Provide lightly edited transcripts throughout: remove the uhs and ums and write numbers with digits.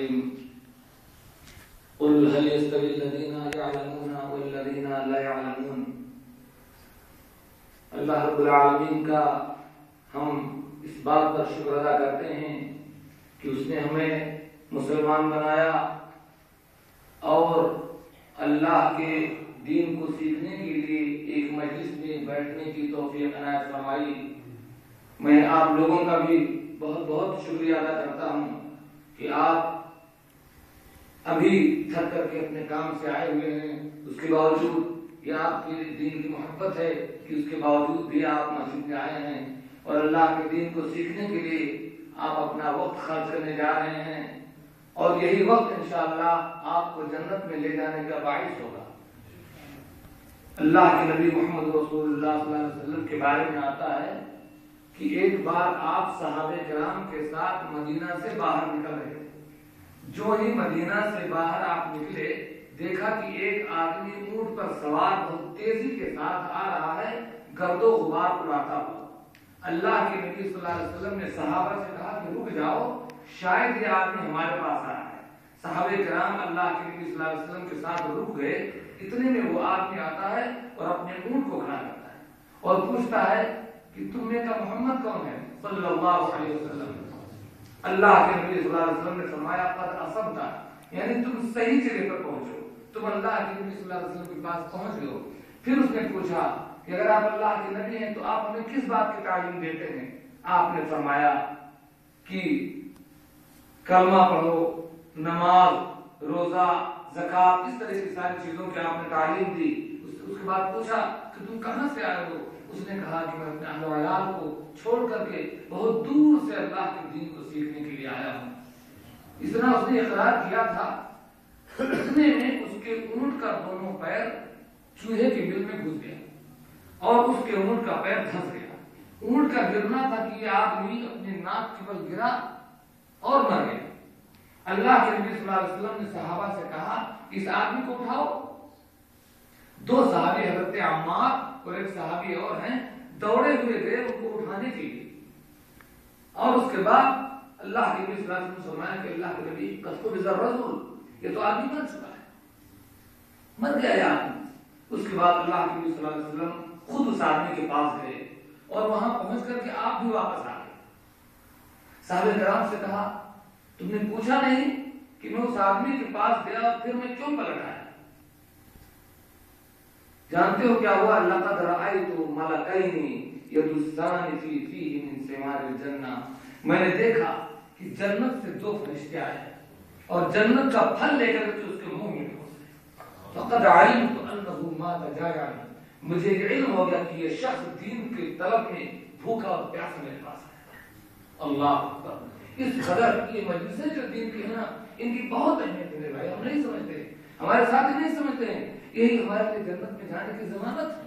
الرجيم قل هل يستوي الذين يعلمون والذين لا يعلمون. اللہ رب العالمین کا ہم اس بات پر شکر ادا کرتے ہیں کہ اس نے ہمیں مسلمان بنایا اور اللہ کے دین کو سیکھنے کے لیے ایک مجلس میں بیٹھنے کی توفیق عنایت فرمائی. میں آپ لوگوں کا بھی بہت بہت شکریہ ادا کرتا ہوں کہ آپ ابھی تھک کر کے اپنے کام سے آئے ہوئے ہیں. اس کے باوجود یہ آپ کے دین کی محبت ہے کہ اس کے باوجود بھی آپ مسجد میں آئے ہیں اور اللہ کے دین کو سیکھنے کے لیے آپ اپنا وقت خرچ کرنے جا رہے ہیں اور یہی وقت انشاءاللہ آپ کو جنت میں لے جانے کا باعث ہوگا. اللہ کے نبی محمد رسول اللہ صلی اللہ علیہ وسلم کے بارے میں آتا ہے کہ ایک بار آپ صحابہ کرام کے ساتھ مدینہ سے باہر نکل رہے تھے. جو ہی مدینہ سے باہر آپ نکلے دیکھا کہ ایک آدمی اونٹ پر سوار بہت تیزی کے ساتھ آ رہا ہے گرد و غبار اڑاتا ہوا. اللہ کے نبی صلی اللہ علیہ وسلم نے صحابہ سے کہا کہ رک جاؤ، شاید یہ آدمی ہمارے پاس آ رہا ہے. صحابہ کرام اللہ کے نبی صلی اللہ علیہ وسلم کے ساتھ رک گئے. اتنے میں وہ آدمی آتا ہے اور اپنے اونٹ کو کھڑا کرتا ہے اور پوچھتا ہے کہ تم میں کا محمد کون ہے صلی اللہ علیہ وسلم. اللہ کے نبی صلی اللہ علیہ وسلم نے فرمایا قد اصبت، یعنی تم صحیح جگہ پر پہنچو، تم اللہ کے نبی صلی اللہ علیہ وسلم کے پاس پہنچ گئے ہو. پھر اس نے پوچھا کہ اگر آپ اللہ کے نبی ہیں تو آپ ہمیں کس بات کی تعلیم دیتے ہیں؟ آپ نے فرمایا کہ کلمہ پڑھو، نماز، روزہ، زکات، اس طرح کی ساری چیزوں کی آپ نے تعلیم دی. اس کے بعد پوچھا کہ تم کہاں سے آئے ہو؟ اس نے کہا کہ میں اپنے اہل و عیال کو چھوڑ کر کے بہت دور سے اللہ کے دین کو سیکھنے کے لیے آیا ہوں. اس طرح اس نے اقرار کیا تھا. اتنے میں اس کے اونٹ کا دونوں پیر چوہے کے بل میں گھس گیا اور اس کے اونٹ کا پیر دھنس گیا. اونٹ کا گرنا تھا کہ یہ آدمی اپنے ناک کے بل گرا اور مر گیا. اللہ کے نبی صلی اللہ علیہ وسلم نے صحابہ سے کہا اس آدمی کو اٹھاؤ. دو صحابی حضرت عمار اور ایک صحابی اور ہیں دوڑے ہوئے گئے ان کو اٹھانے کے لیے. اور اس کے بعد اللہ کے نبی صلی اللہ علیہ وسلم فرمایا کہ اللہ کے نبی قد قبض الرجل، یہ تو آدمی مر چکا ہے، مر گیا یہ آدمی. اس کے بعد اللہ کے نبی صلی اللہ علیہ وسلم خود اس آدمی کے پاس گئے اور وہاں پہنچ کر کے آپ بھی واپس آ گئے. صحابہ کرام سے کہا تم نے پوچھا نہیں کہ میں اس آدمی کے پاس گیا اور پھر میں کیوں پلٹ آیا؟ جانتے ہو کیا ہوا؟ لقد رأیت ملکین یدسان فی فیہ من ثمار الجنہ، میں نے دیکھا کہ جنت سے دو فرشتے آئے اور جنت کا پھل لے کر کے اس کے منہ میں ڈالے. فقد علمت انه مات جائعا، مجھے علم ہو گیا کہ یہ شخص دین کی طلب میں بھوکا اور پیاسا میرے پاس آیا. اللہ اکبر. اس قدر یہ مجلسیں جو دین کی ہے نا، ان کی بہت اہمیت ہے بھائی. ہم نہیں سمجھتے، ہمارے ساتھی نہیں سمجھتے ہیں. یہی ہمارے لیے جنت میں جانے کی ضمانت ہے.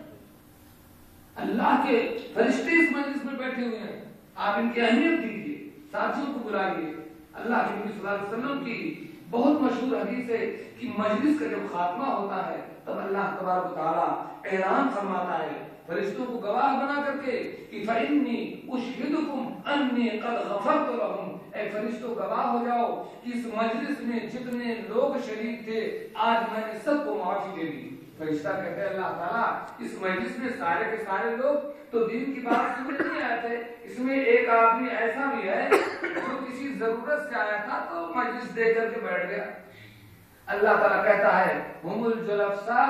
اللہ کے فرشتے اس مجلس میں بیٹھے ہوئے ہیں. آپ ان کی اہمیت دیجیے، ساتھیوں کو بلائیے. اللہ کے نبی صلی اللہ علیہ وسلم کی بہت مشہور حدیث ہے کہ مجلس کا جب خاتمہ ہوتا ہے تب اللہ تبارک و تعالی اعلان فرماتا ہے فرشتوں کو گواہ بنا کر کے کہ فإنی اشہدکم انی قد غفرت لهم، اے فرشتوں گواہ ہو جاؤ کہ اس مجلس میں جتنے لوگ شریک تھے آج میں نے سب کو معافی دے دی. فرشتہ کہتے ہیں اللہ تعالیٰ اس مجلس میں سارے کے سارے لوگ تو دین کی بات سننے نہیں آئے تھے، اس میں ایک آدمی ایسا بھی ہے جو کسی ضرورت سے آیا تھا تو مجلس دے کر کے بیٹھ گیا. اللہ تعالیٰ کہتا ہے ہم الجلساء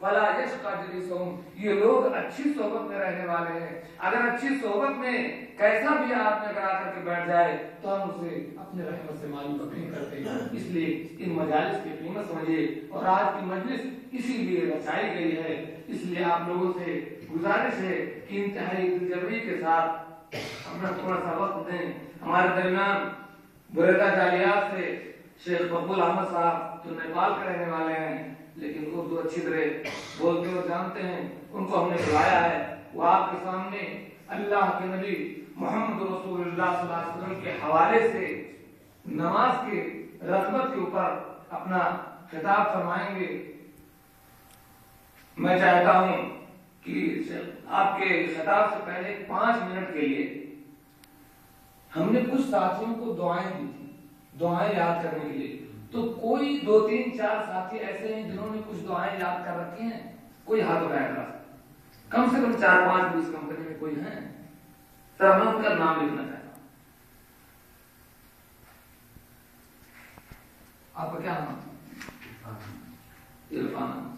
فلا یشقى جلیسہم، یہ لوگ اچھی صحبت میں رہنے والے ہیں. اگر اچھی صحبت میں کیسا بھی آدمی اگر آ کر کے بیٹھ جائے تو ہم اسے اپنے رحمت سے معلوم نہیں کرتے. اس لیے ان مجالس کی قیمت سمجھیے. اور آج کی مجلس اسی لیے رچائی گئی ہے. اس لیے آپ لوگوں سے گزارش ہے کہ انتہائی دلجمعی کے ساتھ اپنا تھوڑا سا وقت دیں. ہمارے درمیان بریدہ جالیات سے شیخ مقبول احمد صاحب جو نیپال کے رہنے والے ہیں لیکن اردو اچھی طرح بولتے اور جانتے ہیں، ان کو ہم نے بلایا ہے. وہ آپ کے سامنے اللہ کے نبی محمد رسول اللہ صلی اللہ علیہ وسلم کے حوالے سے نماز کے رغبت کے اوپر اپنا خطاب فرمائیں گے. میں چاہتا ہوں کہ آپ کے خطاب سے پہلے 5 منٹ کے لیے ہم نے کچھ ساتھیوں کو دعائیں دی تھی. دعائیں یاد کرنے کے لیے. تو کوئی 2 3 4 ساتھی ایسے ہیں جنہوں نے کچھ دعائیں یاد کر رکھی ہیں؟ کوئی ہاتھ اٹھائے گا؟ کم سے کم 4 5 اس کمپنی میں کوئی ہیں؟ سر میں ان کا نام لکھنا چاہتا ہوں. آپ کا کیا نام؟ عرفان احمد.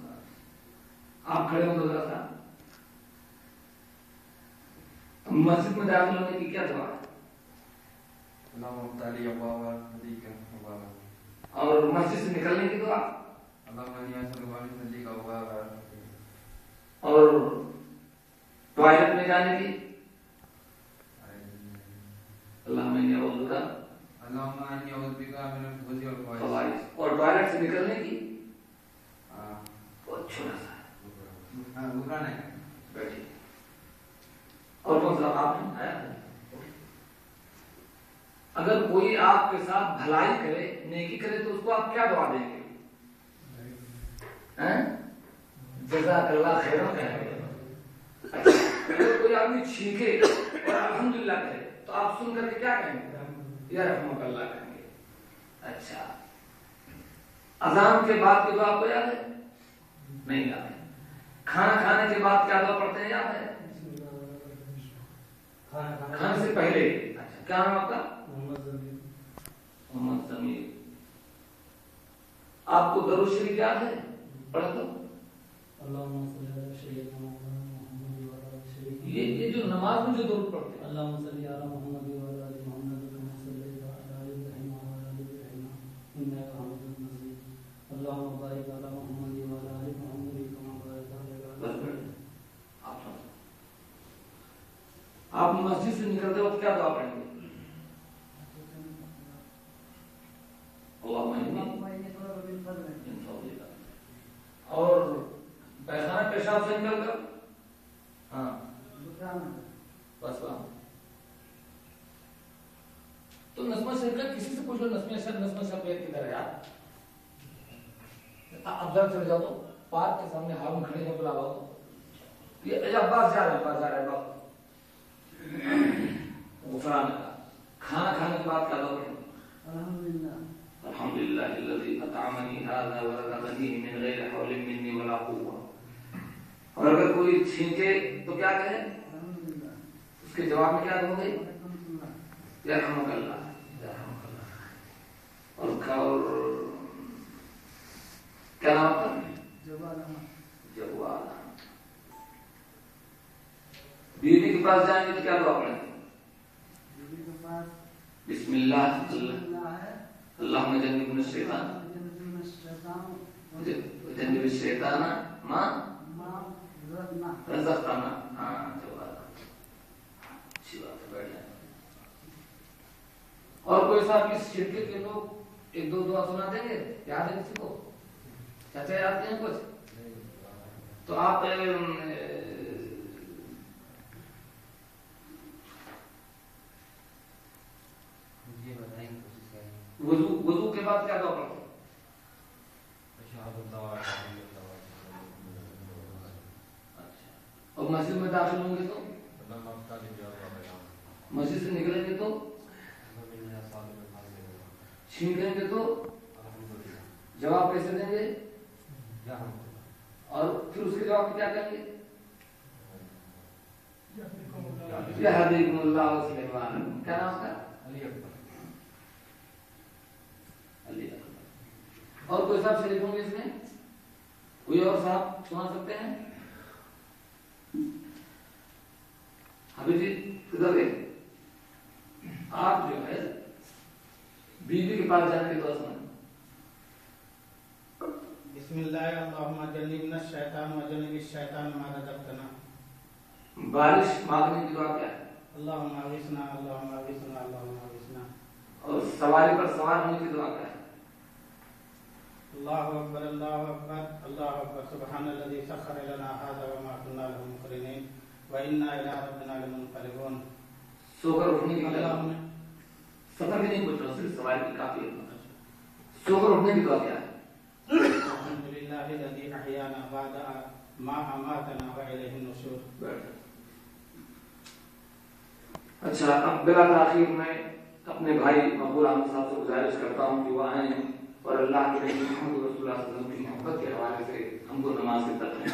آپ کھڑے ہو تو ذرا سا. مسجد میں داخل ہونے کی کیا دعا ہے؟ اور مسجد سے نکلنے کی دعا؟ اور ٹوائلٹ میں جانے کی؟ اور ٹوائلٹ سے نکلنے کی؟ بہت چھوٹا سا بیٹھیے. اور کون سا آپ نے آیا؟ اگر کوئی آپ کے ساتھ بھلائی کرے، نیکی کرے، تو اس کو آپ کیا دعا دیں گے؟ جزاک اللہ خیرا کہیں گے. اگر کوئی آدمی چھینکے اور الحمدللہ کرے تو آپ سن کر کے کیا کہیں گے؟ یا رحمک اللہ کہیں گے. اچھا، اذان کے بعد کی دعا کو یاد ہے؟ نہیں یاد ہے. کھانا کھانے کے بعد کیا دعا پڑھتے ہیں؟ یاد ہے؟ کھانے سے پہلے. اچھا، کیا نام آپ کا؟ محمد ضمیر. آپ کو درود شریف یاد ہے؟ پڑھ دو. یہ جو نماز میں جو درود پڑھتے ہیں، اللہم صلی علی محمد و علی آل محمد کما صلیت علی ابراہیم و علی آل ابراہیم انک حمید مجید. اللہم بارک علی محمد و علی آل محمد کما بارکت علی ابراہیم. آپ مسجد سے نکلتے وقت کیا دعا پڑھیں گے؟ اور پیخانہ پیشاب سے نکل کر بس تو نظمہ شریف کا کسی سے پوچھ لو، نظمہ شریف کدھر ہے یار؟ اب ذرا چلے جاؤ تو پارک کے سامنے ہارون کھڑے ہیں، بلا لاؤ. یہ عباس جا رہے ہیں غفران کا. کھانا کھانے کے بعد کیا دعا پڑھیں؟ الحمدللہ الذی اطعمنی ھذا ورزقنی من غیر حول منی ولا قوة. اور اگر کوئی چھینکے تو کیا کہے؟ اس کے جواب میں کیا دوں گے؟ یرحمک اللہ. اور کیا نام تھا؟ جواد. بیوی کے پاس جائیں گے تو کیا دعا پڑھیں گے؟ بسم اللہ اللہم جنبنا الشیطان جنب الشیطان ما رزقتنا. اچھی بات ہے، بیٹھ جائیں. اور کوئی صاحب اس شرکت کے لوگ 1 2 دعا سنا دیں گے؟ یاد ہے کسی کو؟ چاچا یاد ہیں کچھ؟ تو آپ وضو کے بعد کیا دعا پڑھتے ہیں؟ اچھا. اور مسجد میں داخل ہوں گے تو؟ مسجد سے نکلیں گے تو؟ چھینکیں گے تو؟ جواب کیسے دیں گے؟ اور پھر اس کے جواب میں کیا کہیں گے؟ یہدیکم اللہ و یصلح بالکم. کیا نام کا؟ علی اکبر. اور کوئی صاحب شریف ہوں گے اس میں؟ کوئی اور صاحب سنا سکتے ہیں؟ حبیب جی کدھر گئے؟ آپ جو ہے بیوی کے پاس جانے کی دعا سنائیں. بسم اللہ اللہم جنبنا الشیطان و جنب الشیطان ما رزقتنا. بارش مانگنے کی دعا کیا ہے؟ اللہم اغثنا اللہم اغثنا اللہم اغثنا. اور سواری پر سوار ہونے کی دعا کیا ہے؟ اللہ اکبر اللہ اکبر اللہ اکبر سبحان الذی سخر لنا ھذا وما کنا لہ مقرنین وانا الی ربنا لمنقلبون. سو کر اٹھنے کی دعا. سفر کی نہیں پوچھ رہا، صرف سواری کی کافی ہے. سو کر اٹھنے کی دعا کیا ہے؟ الحمدللہ الذی احیانا بعد ما اماتنا والیہ النشور. اچھا، اب بلا تاخیر میں اپنے بھائی مقبول احمد صاحب سے گزارش کرتا ہوں کہ وہ آئیں اور اللہ کے نبی محمد رسول اللہ صلی اللہ علیہ وسلم کی محبت کے حوالے سے ہم کو نماز سے ترغیب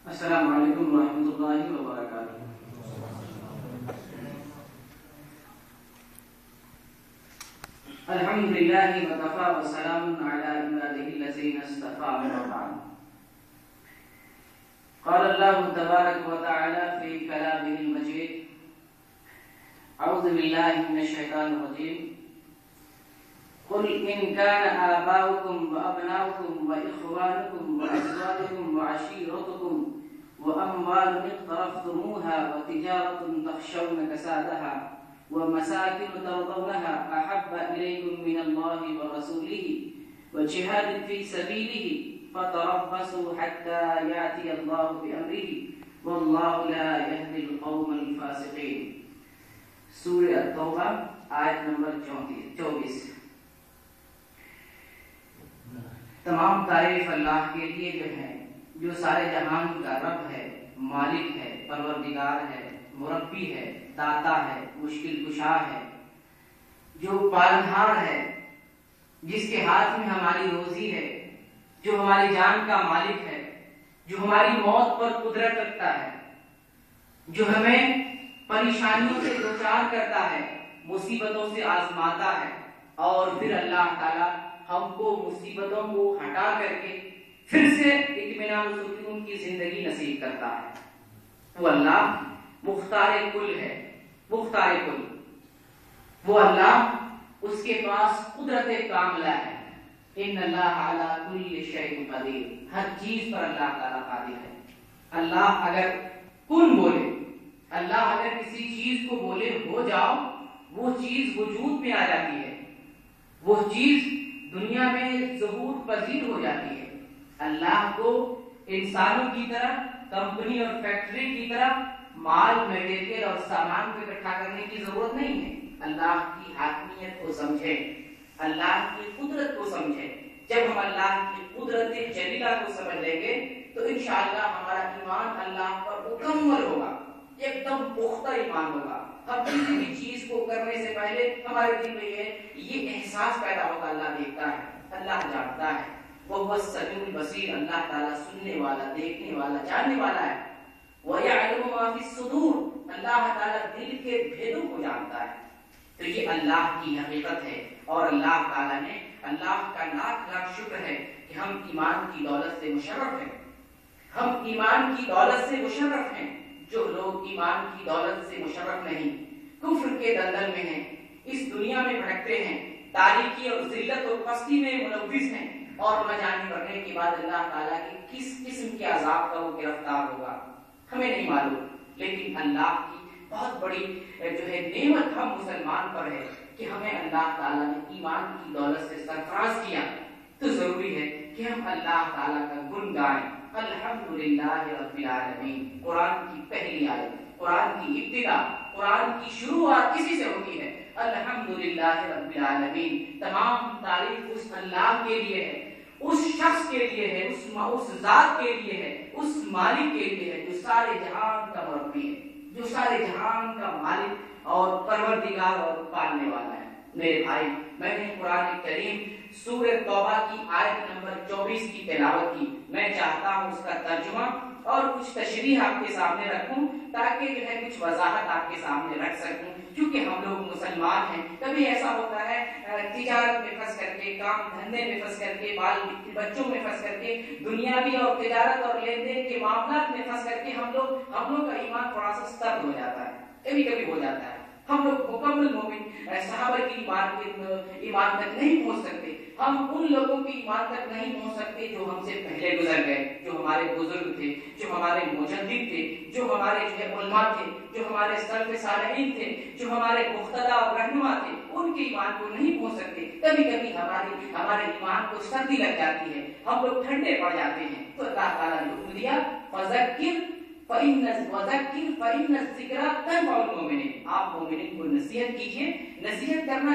السلام علیکم ورحمۃ اللہ وبرکاتہ۔ الحمد للہ وکفی وسلام علی عباده الذین اصطفى اما بعد۔ قال اللہ تبارک وتعالی فی کلامہ المجید اعوذ باللہ من الشیطان الرجیم قل ان كان آباؤكم وأبناؤكم وإخوانكم وأزواجكم وعشيرتكم وأموال اقترفتموها وتجارة تخشون كسادها ومساكن ترضونها أحب إليكم من الله ورسوله وجهاد في سبيله فتربصوا حتى يأتي الله بأمره والله لا يهدي القوم الفاسقين۔ سورہ التوبہ آیت نمبر 24۔ تمام تعریف اللہ کے لیے جو ہے، جو سارے جہان کا رب ہے، مالک ہے، پروردگار ہے، مربی ہے، داتا ہے، مشکل کشا ہے، جو پالنہار ہے، جس کے ہاتھ میں ہماری روزی ہے، جو ہماری جان کا مالک ہے، جو ہماری موت پر قدرت رکھتا ہے، جو ہمیں پریشانیوں سے دوچار کرتا ہے، مصیبتوں سے آزماتا ہے، اور پھر اللہ تعالیٰ ہم کو مصیبتوں کو ہٹا کر کے پھر سے اطمینان و سکون کی زندگی نصیب کرتا ہے۔ وہ اللہ مختار کل ہے، مختار کل۔ وہ اللہ، اس کے پاس قدرت کاملہ ہے۔ ان اللہ علی کل شیء قدیر، ہر چیز پر اللہ تعالیٰ قادر ہے۔ اللہ اگر کن بولے، اللہ اگر کسی چیز کو بولے ہو جاؤ، وہ چیز وجود میں آ جاتی ہے، وہ چیز دنیا میں ظہور پذیر ہو جاتی ہے۔ اللہ کو انسانوں کی طرح، کمپنی اور فیکٹری کی طرح مال، میٹیریل اور سامان کو اکٹھا کرنے کی ضرورت نہیں ہے۔ اللہ کی حاکمیت کو سمجھے، اللہ کی قدرت کو سمجھے۔ جب ہم اللہ کی قدرت جلیلہ کو سمجھ لیں گے تو انشاءاللہ ہمارا ایمان اللہ پر مکمل ہوگا، ایک دم پختہ ایمان ہوگا۔ ہم کسی بھی چیز کو کرنے سے پہلے ہمارے دل میں یہ احساس پیدا ہوگا، اللہ دیکھتا ہے، اللہ جانتا ہے، وہ السمیع البصیر، اللہ تعالیٰ سننے والا، دیکھنے والا، جاننے والا ہے۔ وَيَعْلَمُ مَا فِي الصُّدُورِ، اللہ تعالیٰ دل کے بھیدوں کو جانتا ہے۔ تو یہ اللہ کی حقیقت ہے، اور اللہ تعالیٰ نے، اللہ کا لاکھ لاکھ شکر ہے کہ ہم ایمان کی دولت سے مشرف ہیں، ہم ایمان کی دولت سے مشرف ہیں۔ جو لوگ ایمان کی دولت سے مشرف نہیں، کفر کے دلدل میں ہیں، اس دنیا میں بھٹکتے ہیں، تاریکی اور ذلت اور پستی میں ملوث ہیں، اور نہ جانے مرنے کے بعد اللہ تعالیٰ کی کس قسم کے عذاب کا وہ گرفتار ہوگا ہمیں نہیں معلوم۔ لیکن اللہ کی بہت بڑی جو ہے نعمت ہم مسلمان پر ہے کہ ہمیں اللہ تعالیٰ نے ایمان کی دولت سے سرفراز کیا، تو ضروری ہے کہ ہم اللہ تعالیٰ کا گن گائیں۔ الحمدللہ رب العالمین، قرآن کی پہلی آیت، قرآن کی ابتدا، قرآن کی شروعات اسی سے ہوتی ہے۔ الحمدللہ رب العالمین، تمام تعریف اس اللہ کے لیے ہے، اس شخص کے لیے ہے، اس ذات کے لیے ہے، اس مالک کے لیے ہے جو سارے جہان کا مربی ہے، جو سارے جہان کا مالک اور پروردگار اور پالنے والا ہے۔ میرے بھائی، میں نے قرآن کریم سورہ توبہ کی آیت نمبر 24 کی تلاوت کی۔ میں چاہتا ہوں اس کا ترجمہ اور کچھ تشریح آپ کے سامنے رکھوں، تاکہ جو ہے کچھ وضاحت آپ کے سامنے رکھ سکوں، کیونکہ ہم لوگ مسلمان ہیں۔ کبھی ایسا ہوتا ہے تجارت میں پھنس کر کے، کام دھندے میں پھنس کر کے، بچوں میں پھنس کر کے، دنیاوی اور تجارت اور لین دین کے معاملات میں پھنس کر کے ہم لوگ کا ایمان تھوڑا سا سست ہو جاتا ہے، کبھی کبھی ہو جاتا ہے۔ ہم لوگ مکمل مومن صحابہ کی ایمان تک نہیں پہنچ سکتے، ہم ان لوگوں کی ایمان تک نہیں پہنچ سکتے جو ہم سے پہلے گزر گئے، جو ہمارے بزرگ تھے، جو ہمارے مجدد تھے، جو ہمارے جو ہے علماء تھے، جو ہمارے سلف صالحین تھے، جو ہمارے مقتدی اور رہنما تھے، ان کے ایمان کو نہیں پہنچ سکتے۔ کبھی کبھی ہمارے ایمان کو سردی لگ جاتی ہے، ہم لوگ ٹھنڈے پڑ جاتے ہیں، تو اللہ تعالیٰ نے حکم دیا فذکر فَإِنَّ الذِّكْرَى تَنفَعُ الْمُؤْمِنِينَ. آپ مومنین کو نصیحت کیجیے. نصیحت کرنا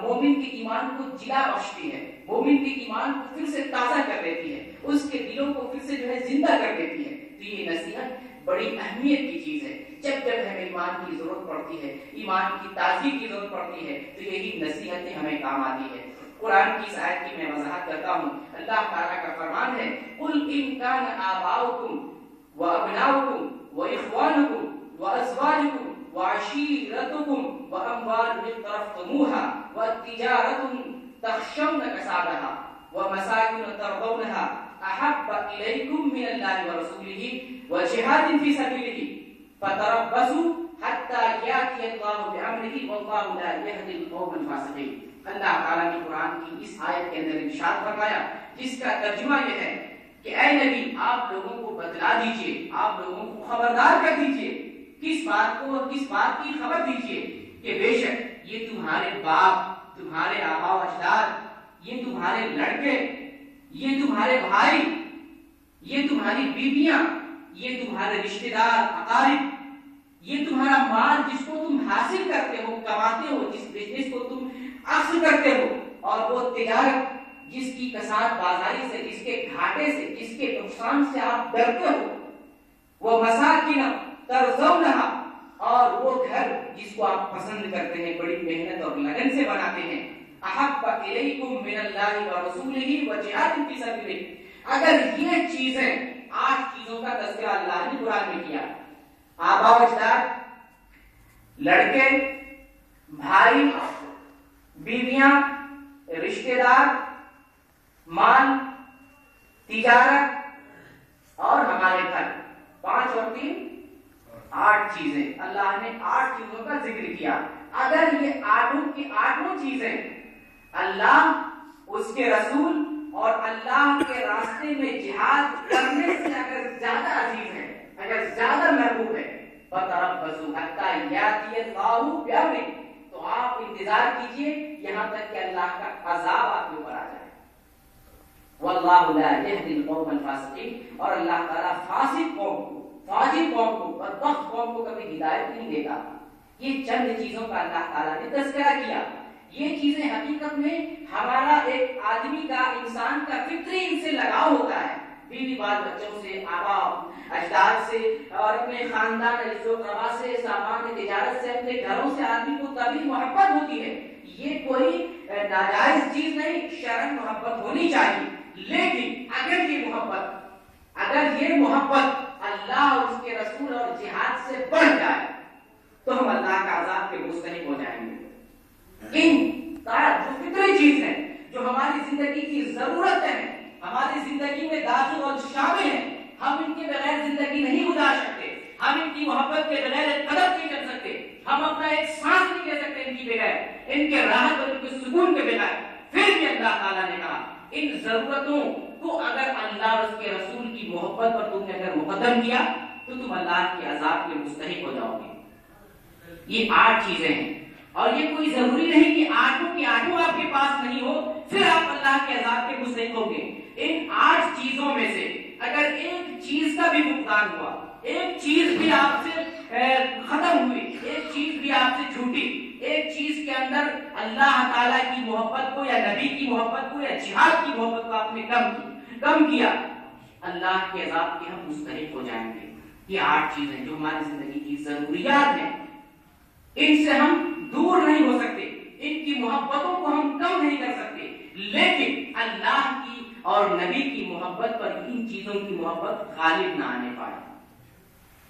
مومن کے ایمان کو جلا بخشتی ہے، مومن کے ایمان کو پھر سے تازہ کر دیتی ہے، اس کے دلوں کو پھر سے جو ہے زندہ کر دیتی ہے. تو یہ نصیحت بڑی اہمیت کی چیز ہے. جب ہمیں ایمان کی ضرورت پڑتی ہے، ایمان کی تازگی کی ضرورت پڑتی ہے، تو یہی نصیحتیں ہمیں کام آتی ہے. قرآن کی اس آیت کی میں وضاحت کرتا ہوں. اللہ تعالیٰ کا فرمان ہے قُلْ إِنْ كَانَ آبَاؤُكُمْ وَأَبْنَاؤُكُمْ وَإِخْوَانُكُمْ وَأَزْوَاجُكُمْ وَعَشِيرَتُكُمْ وَأَمْوَالٌ اقْتَرَفْتُمُوهَا وَتِجَارَةٌ تَخْشَوْنَ كَسَادَهَا وَمَسَاكِنُ تَرْضَوْنَهَا أَحَبَّ إِلَيْكُمْ مِنَ اللَّهِ وَرَسُولِهِ وَجِهَادٍ فِي سَبِيلِهِ فَتَرَبَّصُوا حَتَّى يَأْتِيَ اللَّهُ بِأَمْرِهِ وَاللَّهُ لَا يَهْدِي الْقَوْمَ الْفَاسِقِينَ. اللہ تعالیٰ نے قرآن کی اس آیت کے اندر ارشاد فرمایا جس کا ترجمہ یہ ہے کہ اے نبی آپ لوگوں کو بتلا دیجئے، آپ لوگوں کو خبردار کر دیجئے. کس بات کی خبر دیجئے کہ بے شک یہ تمہارے باپ، تمہارے آبا و اجداد، یہ تمہارے لڑکے، یہ تمہارے بھائی، یہ تمہاری بیویاں، یہ تمہارے رشتہ دار اقارب، یہ تمہارا مال جس کو تم حاصل کرتے ہو، کماتے ہو، جس بزنس کو تم اخذ کرتے ہو، اور وہ تجارت جس کی کساد بازاری سے، جس کے گھاٹے سے، جس کے نقصان سے آپ ڈرتے ہو، وہ مساکن ترضونہا، اور وہ گھر جس کو آپ پسند کرتے ہیں، بڑی محنت اور لگن سے بناتے ہیں، احب الیکم من اللہ ورسولہ وجہاد فی سبیلہ. اگر یہ چیزیں 8 چیزوں کا تذکرہ اللہ نے قرآن میں کیا، آبا و اجداد، لڑکے، بھائی، بیویاں، رشتہ دار، مال، تجارت اور ہمارے گھر، 5 اور 3 8 چیزیں. اللہ نے 8 چیزوں کا ذکر کیا. اگر یہ 8 چیزیں اللہ، اس کے رسول اور اللہ کے راستے میں جہاد کرنے سے اگر زیادہ عزیز ہے، اگر زیادہ محبوب ہے، فَتَرَبَّصُوا حَتَّى يَأْتِيَ اللَّهُ بِأَمْرِهِ، تو آپ انتظار کیجئے یہاں تک کہ اللہ کا عذاب آپ کے اوپر آ جائے. وَاللَّهُ لَا يَهْدِي الْقَوْمَ الْفَاسِقِينَ، اور اللہ تعالیٰ فاسق قوم کو، فاجر قوم کو، بدبخت قوم کو کبھی ہدایت نہیں دیتا. یہ چند چیزوں کا اللہ تعالیٰ نے تذکرہ کیا. یہ چیزیں حقیقت میں ہمارا ایک آدمی کا، انسان کا فطری ان سے لگاؤ ہوتا ہے. بیوی بال بچوں سے، آبا اجداد سے، اور اپنے خاندان رشتہ قربا سے، سامان تجارت سے، اپنے گھروں سے آدمی کو تبھی محبت ہوتی ہے. یہ کوئی ناجائز چیز نہیں، شرعاً محبت ہونی چاہیے. لیکن اگر یہ محبت اللہ اور اس کے رسول اور جہاد سے بڑھ جائے تو ہم اللہ کا عذاب کے مستحق ہو جائیں گے. ان جو فطری چیز ہے، جو ہماری زندگی کی ضرورت ہے، ہماری زندگی میں داخل اور شامل ہے، ہم ان کے بغیر زندگی نہیں گزار سکتے، ہم ان کی محبت کے بغیر ایک قدم نہیں چل سکتے، ہم اپنا ایک سانس نہیں لے سکتے ان کی بغیر، ان کے راحت اور ان کے سکون کے بغیر. پھر بھی اللہ تعالیٰ نے کہا ان ضرورتوں کو اگر اللہ اور اس کے رسول کی محبت پر تم نے اگر مقدم کیا تو تم اللہ کے عذاب کے مستحق ہو جاؤ گے. یہ 8 چیزیں ہیں، اور یہ کوئی ضروری نہیں کہ 8 کی 8 آپ کے پاس نہیں ہو پھر آپ اللہ کے عذاب کے مستحق ہوں گے. ان 8 چیزوں میں سے اگر ایک چیز کا بھی فقدان ہوا، ایک چیز بھی آپ سے ختم ہوئی، ایک چیز بھی آپ سے چھوٹی، ایک چیز کے اندر اللہ تعالیٰ کی محبت کو یا نبی کی محبت کو یا جہاد کی محبت کو آپ نے کم کیا، اللہ کے عذاب کے ہم مستحق ہو جائیں گے. یہ 8 چیزیں جو ہماری زندگی کی ضروریات ہیں، ان سے ہم دور نہیں ہو سکتے، ان کی محبتوں کو ہم کم نہیں کر سکتے، لیکن اللہ کی اور نبی کی محبت پر ان چیزوں کی محبت غالب نہ آنے پائے.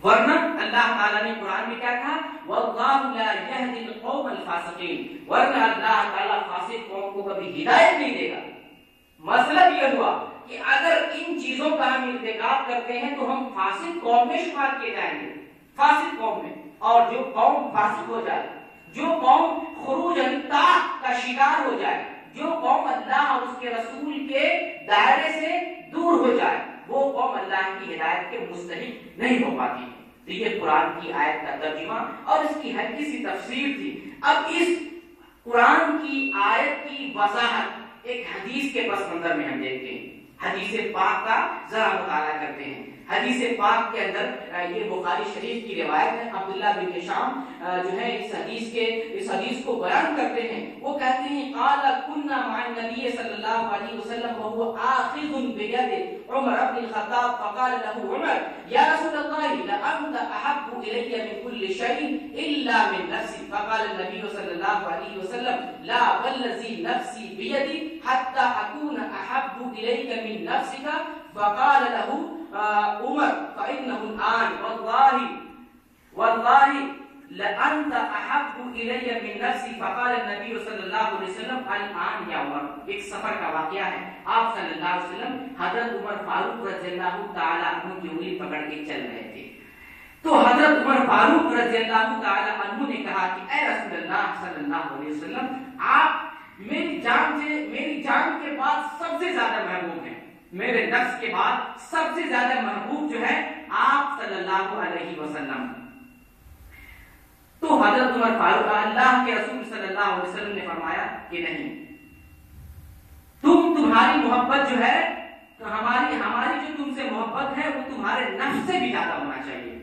ورنہ اللہ تعالیٰ نے قرآن میں کیا کہا؟ وَاللَّهُ لَا يَهْدِي الْقَوْمَ الْفَاسِقِينَ، ورنہ اللہ تعالیٰ فاسق قوم کو کبھی ہدایت نہیں دے گا. مطلب یہ ہوا کہ اگر ان چیزوں کا ہم ارتکاب کرتے ہیں تو ہم فاسق قوم میں شمار کیے جائیں گے، فاسق قوم میں. اور جو قوم فاسق ہو جائے، جو قوم خروج الطاعت کا شکار ہو جائے، جو قوم اللہ اور اس کے رسول کے دائرے سے دور ہو جائے، وہ قوم اللہ کی ہدایت کے مستحق نہیں ہو پاتی. تو یہ قرآن کی آیت کا ترجمہ اور اس کی ہلکی سی تفسیر تھی. اب اس قرآن کی آیت کی وضاحت ایک حدیث کے پس منظر میں ہم دیکھتے ہیں. حدیث پاک کا ذرا مطالعہ کرتے ہیں. حدیث پاک کے اندر یہ بخاری شریف کی روایت ہے، عبداللہ بن شام جو ہے اس حدیث کو بیان کرتے ہیں، وہ کہتے ہیں قال كنا مع النبي صلی اللہ علیہ وسلم وهو آخذ بيد عمر بن الخطاب فقال له عمر يا رسول الله لأنت أحب إلي من كل شيء إلا من نفسي فقال النبي صلى الله عليه وسلم لا والذي نفسي بيدي حتى أكون أحب إليك من نفسك فقال له عمر فإنه الآن والله لأنت أحب إلي من نفسي فقال النبي صلی اللہ علیہ وسلم الآن یا عمر. ایک سفر کا واقعہ ہے، آپ صلی اللہ علیہ وسلم حضرت عمر فاروق رضی اللہ تعالیٰ عنہ کی انگلی پکڑ کے چل رہے تھے، تو حضرت عمر فاروق رضی اللہ تعالیٰ عنہ نے کہا کہ اے رسول اللہ صلی اللہ علیہ وسلم، آپ میری جان کے بعد سب سے زیادہ محبوب ہیں، میرے نفس کے بعد سب سے زیادہ محبوب جو ہے آپ صلی اللہ علیہ وسلم. تو حضرت عمر فاروق اللہ کے رسول صلی اللہ علیہ وسلم نے فرمایا کہ نہیں، تمہاری محبت جو ہے تو ہماری جو تم سے محبت ہے وہ تمہارے نفس سے بھی زیادہ ہونا چاہیے.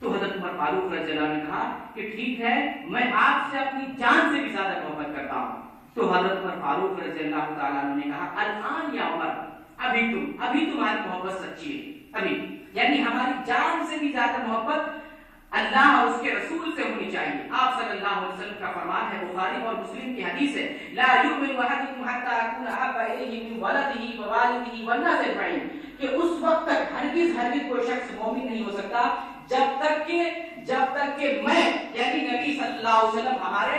تو حضرت عمر فاروق رضی اللہ عنہ نے کہا کہ ٹھیک ہے، میں آپ سے اپنی جان سے بھی زیادہ محبت کرتا ہوں. تو حضرت عمر فاروق رضی اللہ تعالیٰ عنہ نے کہا الآن یا عمر، ابھی تمہاری محبت سچی ہے، ابھی، یعنی ہماری جان سے بھی زیادہ محبت اللہ اور اس کے رسول سے ہونی چاہیے. آپ صلی اللہ علیہ وسلم کا فرمان ہے، بخاری اور مسلم کی حدیث ہے، لا یؤمن احدکم حتی اکون احب الیہ من ولدہ ووالدہ والناس اجمعین، کہ اس وقت تک ہرگز کوئی شخص مومن نہیں ہو سکتا جب تک کہ میں یعنی نبی صلی اللہ علیہ وسلم ہمارے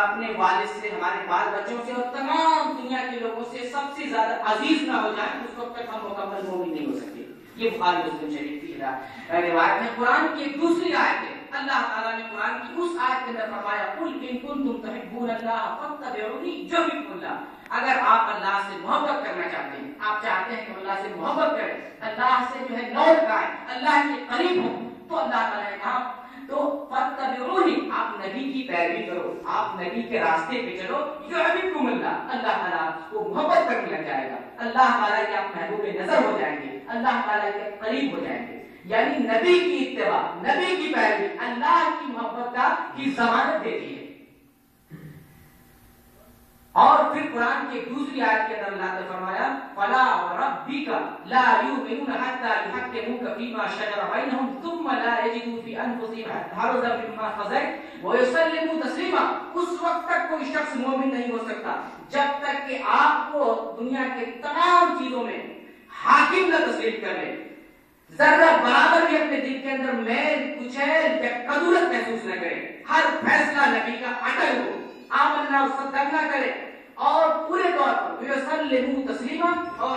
اپنے والد سے، ہمارے بال بچوں سے اور تمام دنیا کے لوگوں سے سب سے زیادہ عزیز نہ ہو جائیں، اس وقت تک ہم مکمل مومن نہیں ہو سکتے. یہ بخاری مسلم شریف کی روایت ہے. قرآن کی ایک دوسری آیت ہے، اللہ تعالیٰ نے قرآن کی اس آیت کے اندر فرمایا قل ان کنتم تحبون اللہ فاتبعونی یحببکم اللہ. اگر آپ اللہ سے محبت کرنا چاہتے ہیں، آپ چاہتے ہیں کہ اللہ سے محبت کریں، اللہ سے جو ہے نور گائیں، اللہ کے قریب ہوں، تو اللہ تعالیٰ نے کہا تو فاتبعونی، آپ نبی کی پیروی کرو، آپ نبی کے راستے پہ چلو، یحببکم اللہ، اللہ تعالیٰ آپ کو محبت کرنے لگ جائے گا، اللہ تعالیٰ کے آپ محبوب نظر ہو جائیں گے، اللہ تعالیٰ کے قریب ہو جائیں گے. یعنی نبی کی اتباع، نبی کی پیروی اللہ کی محبت کی ضمانت دیتی ہے. اور پھر قرآن کی دوسری آیت کے اندر اللہ نے فرمایا فلا وربک لا یؤمنون حتی یحکموک فیما شجر بینہم ثم لا یجدوا فی انفسہم حرجا مما قضیت ویسلموا تسلیما. اس وقت تک کوئی شخص مومن نہیں ہو سکتا جب تک کہ آپ کو دنیا کے تمام چیزوں میں حاکم نہ تسلیم کر لے، ذرہ برابر بھی اپنے دل کے اندر میل کچیل یا کدورت محسوس نہ کرے، ہر فیصلہ نبی کا اٹل ہو، آمنا اور صدق نہ کرے، اور پورے طور پر یسلموا تسلیما، اور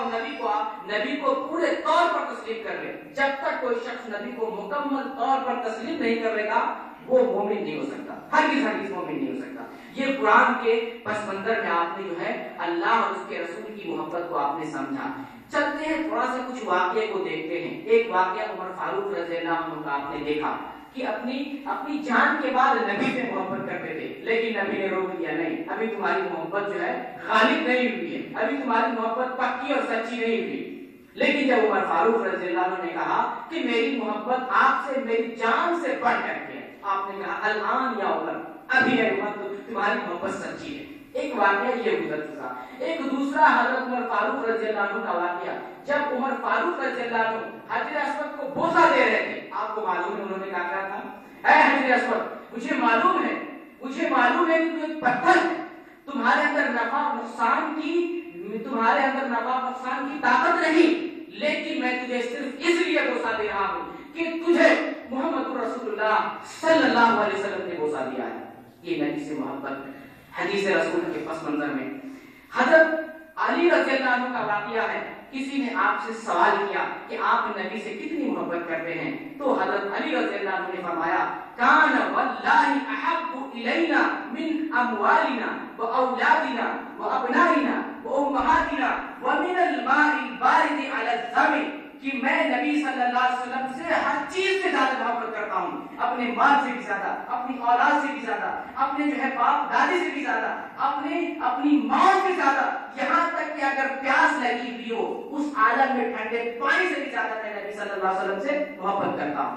نبی کو پورے طور پر تسلیم کر لے. جب تک کوئی شخص نبی کو مکمل طور پر تسلیم نہیں کر لے گا وہ مومن نہیں ہو سکتا، ہرگز مومن نہیں ہو سکتا. یہ قرآن کے پس منظر میں آپ نے جو ہے اللہ اور اس کے رسول کی محبت کو آپ نے سمجھا. چلتے ہیں تھوڑا سا کچھ واقعے کو دیکھتے ہیں. ایک واقعہ عمر فاروق رضی اللہ عنہ کا آپ نے دیکھا کہ اپنی جان کے بعد نبی سے محبت کرتے تھے، لیکن نبی نے روک دیا، نہیں، ابھی تمہاری محبت جو ہے غالب نہیں ہوئی ہے، ابھی تمہاری محبت پکی اور سچی نہیں ہوئی. لیکن جب عمر فاروق رضی اللہ عنہ نے کہا کہ میری محبت آپ سے میری جان سے بڑھ کر کے، آپ نے کہا الآن یا عمر، ابھی ہے عمر، تمہاری محبت سچی ہے. ایک واقعہ یہ گزر چکا. ایک دوسرا حضرت عمر فاروق رضی اللہ عنہ کا واقعہ، جب عمر فاروق رضی اللہ عنہ حجر اسود کو بوسہ دے رہے تھے، آپ کو معلوم ہے انہوں نے کہا تھا، اے حجر اسود، مجھے معلوم ہے کہ تو ایک پتھر ہے، تمہارے اندر نفع نقصان کی طاقت نہیں، لیکن میں تجھے صرف اس لیے بوسہ دے رہا ہوں کہ تجھے محمد رسول اللہ صلی اللہ علیہ وسلم نے بوسہ دیا ہے. یہ نبی سے محبت حدیث رسول کے پس منظر میں. حضرت علی رضی اللہ عنہ کا واقعہ ہے، کسی نے آپ سے سوال کیا کہ آپ نبی سے کتنی محبت کرتے ہیں، تو حضرت علی رضی اللہ عنہ نے فرمایا کان واللہ احب الینا من اموالنا واولادنا وابنائنا وامہاتنا ومن الماء البارد علی الظما، کہ میں نبی صلی اللہ علیہ وسلم سے ہر چیز سے زیادہ محبت کرتا ہوں، اپنے مال سے بھی زیادہ، اپنی اولاد سے بھی زیادہ، اپنے جو ہے باپ دادی سے بھی زیادہ، اپنی ماں سے زیادہ، یہاں تک کہ اگر پیاس لگی ہوئی ہو اس عالم میں ٹھنڈے پانی سے بھی زیادہ میں نبی صلی اللہ علیہ وسلم سے محبت کرتا ہوں۔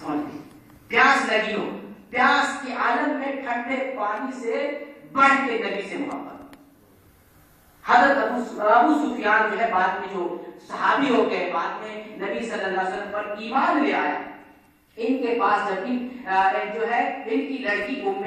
سمجھ، پیاس لگی ہو، پیاس کے عالم میں ٹھنڈے پانی سے بڑھ کے نبی سے محبت۔ حضرت ابو سفیان جو ہے بعد میں جو صحابی ہو گئے، بعد میں نبی صلی اللہ علیہ وسلم پر ایمان لے آیا، ان کے پاس جب جو ہے ان کی لڑکی ام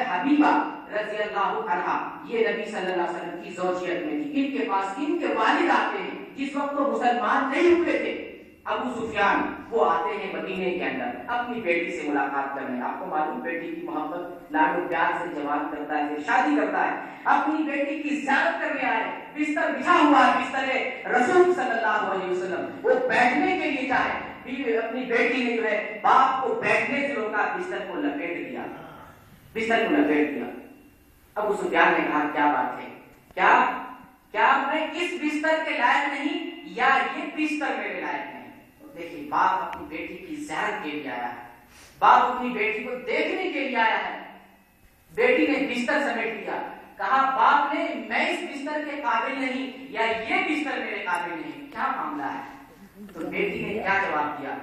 حبیبہ رضی اللہ عنہا، یہ نبی صلی اللہ علیہ وسلم کی زوجیت میں تھی، ان کے پاس ان کے والد آتے ہیں، جس وقت وہ مسلمان نہیں ہوئے تھے، ابو سفیان وہ آتے ہیں مدینے کے اندر اپنی بیٹی سے ملاقات کرنے۔ آپ کو معلوم بیٹی کی محبت لاڈو پیار سے جوان کرتا ہے، شادی کرتا ہے، اپنی بیٹی کی زیارت کرنے آئے، بستر بچھا ہوا ہے، بستر رسول صلی اللہ علیہ وسلم، وہ بیٹھنے کے لیے چاہے، اپنی بیٹی نے جو ہے باپ کو بیٹھنے سے روکا، بستر کو لپیٹ دیا، بستر کو لپیٹ دیا۔ ابو سفیان نے کہا کیا بات ہے، کیا میں اس بستر کے لائق نہیں یا یہ بستر میرے لائق نہیں؟ دیکھیے باپ اپنی بیٹی کی زیارت کے لیے آیا ہے، باپ اپنی بیٹی کو دیکھنے کے لیے آیا ہے، بیٹی نے بستر سمیٹ لیا، کہا باپ نے میں اس بستر کے قابل نہیں یا یہ بستر میرے قابل نہیں، کیا معاملہ ہے؟ تو بیٹی نے کیا جواب دیا؟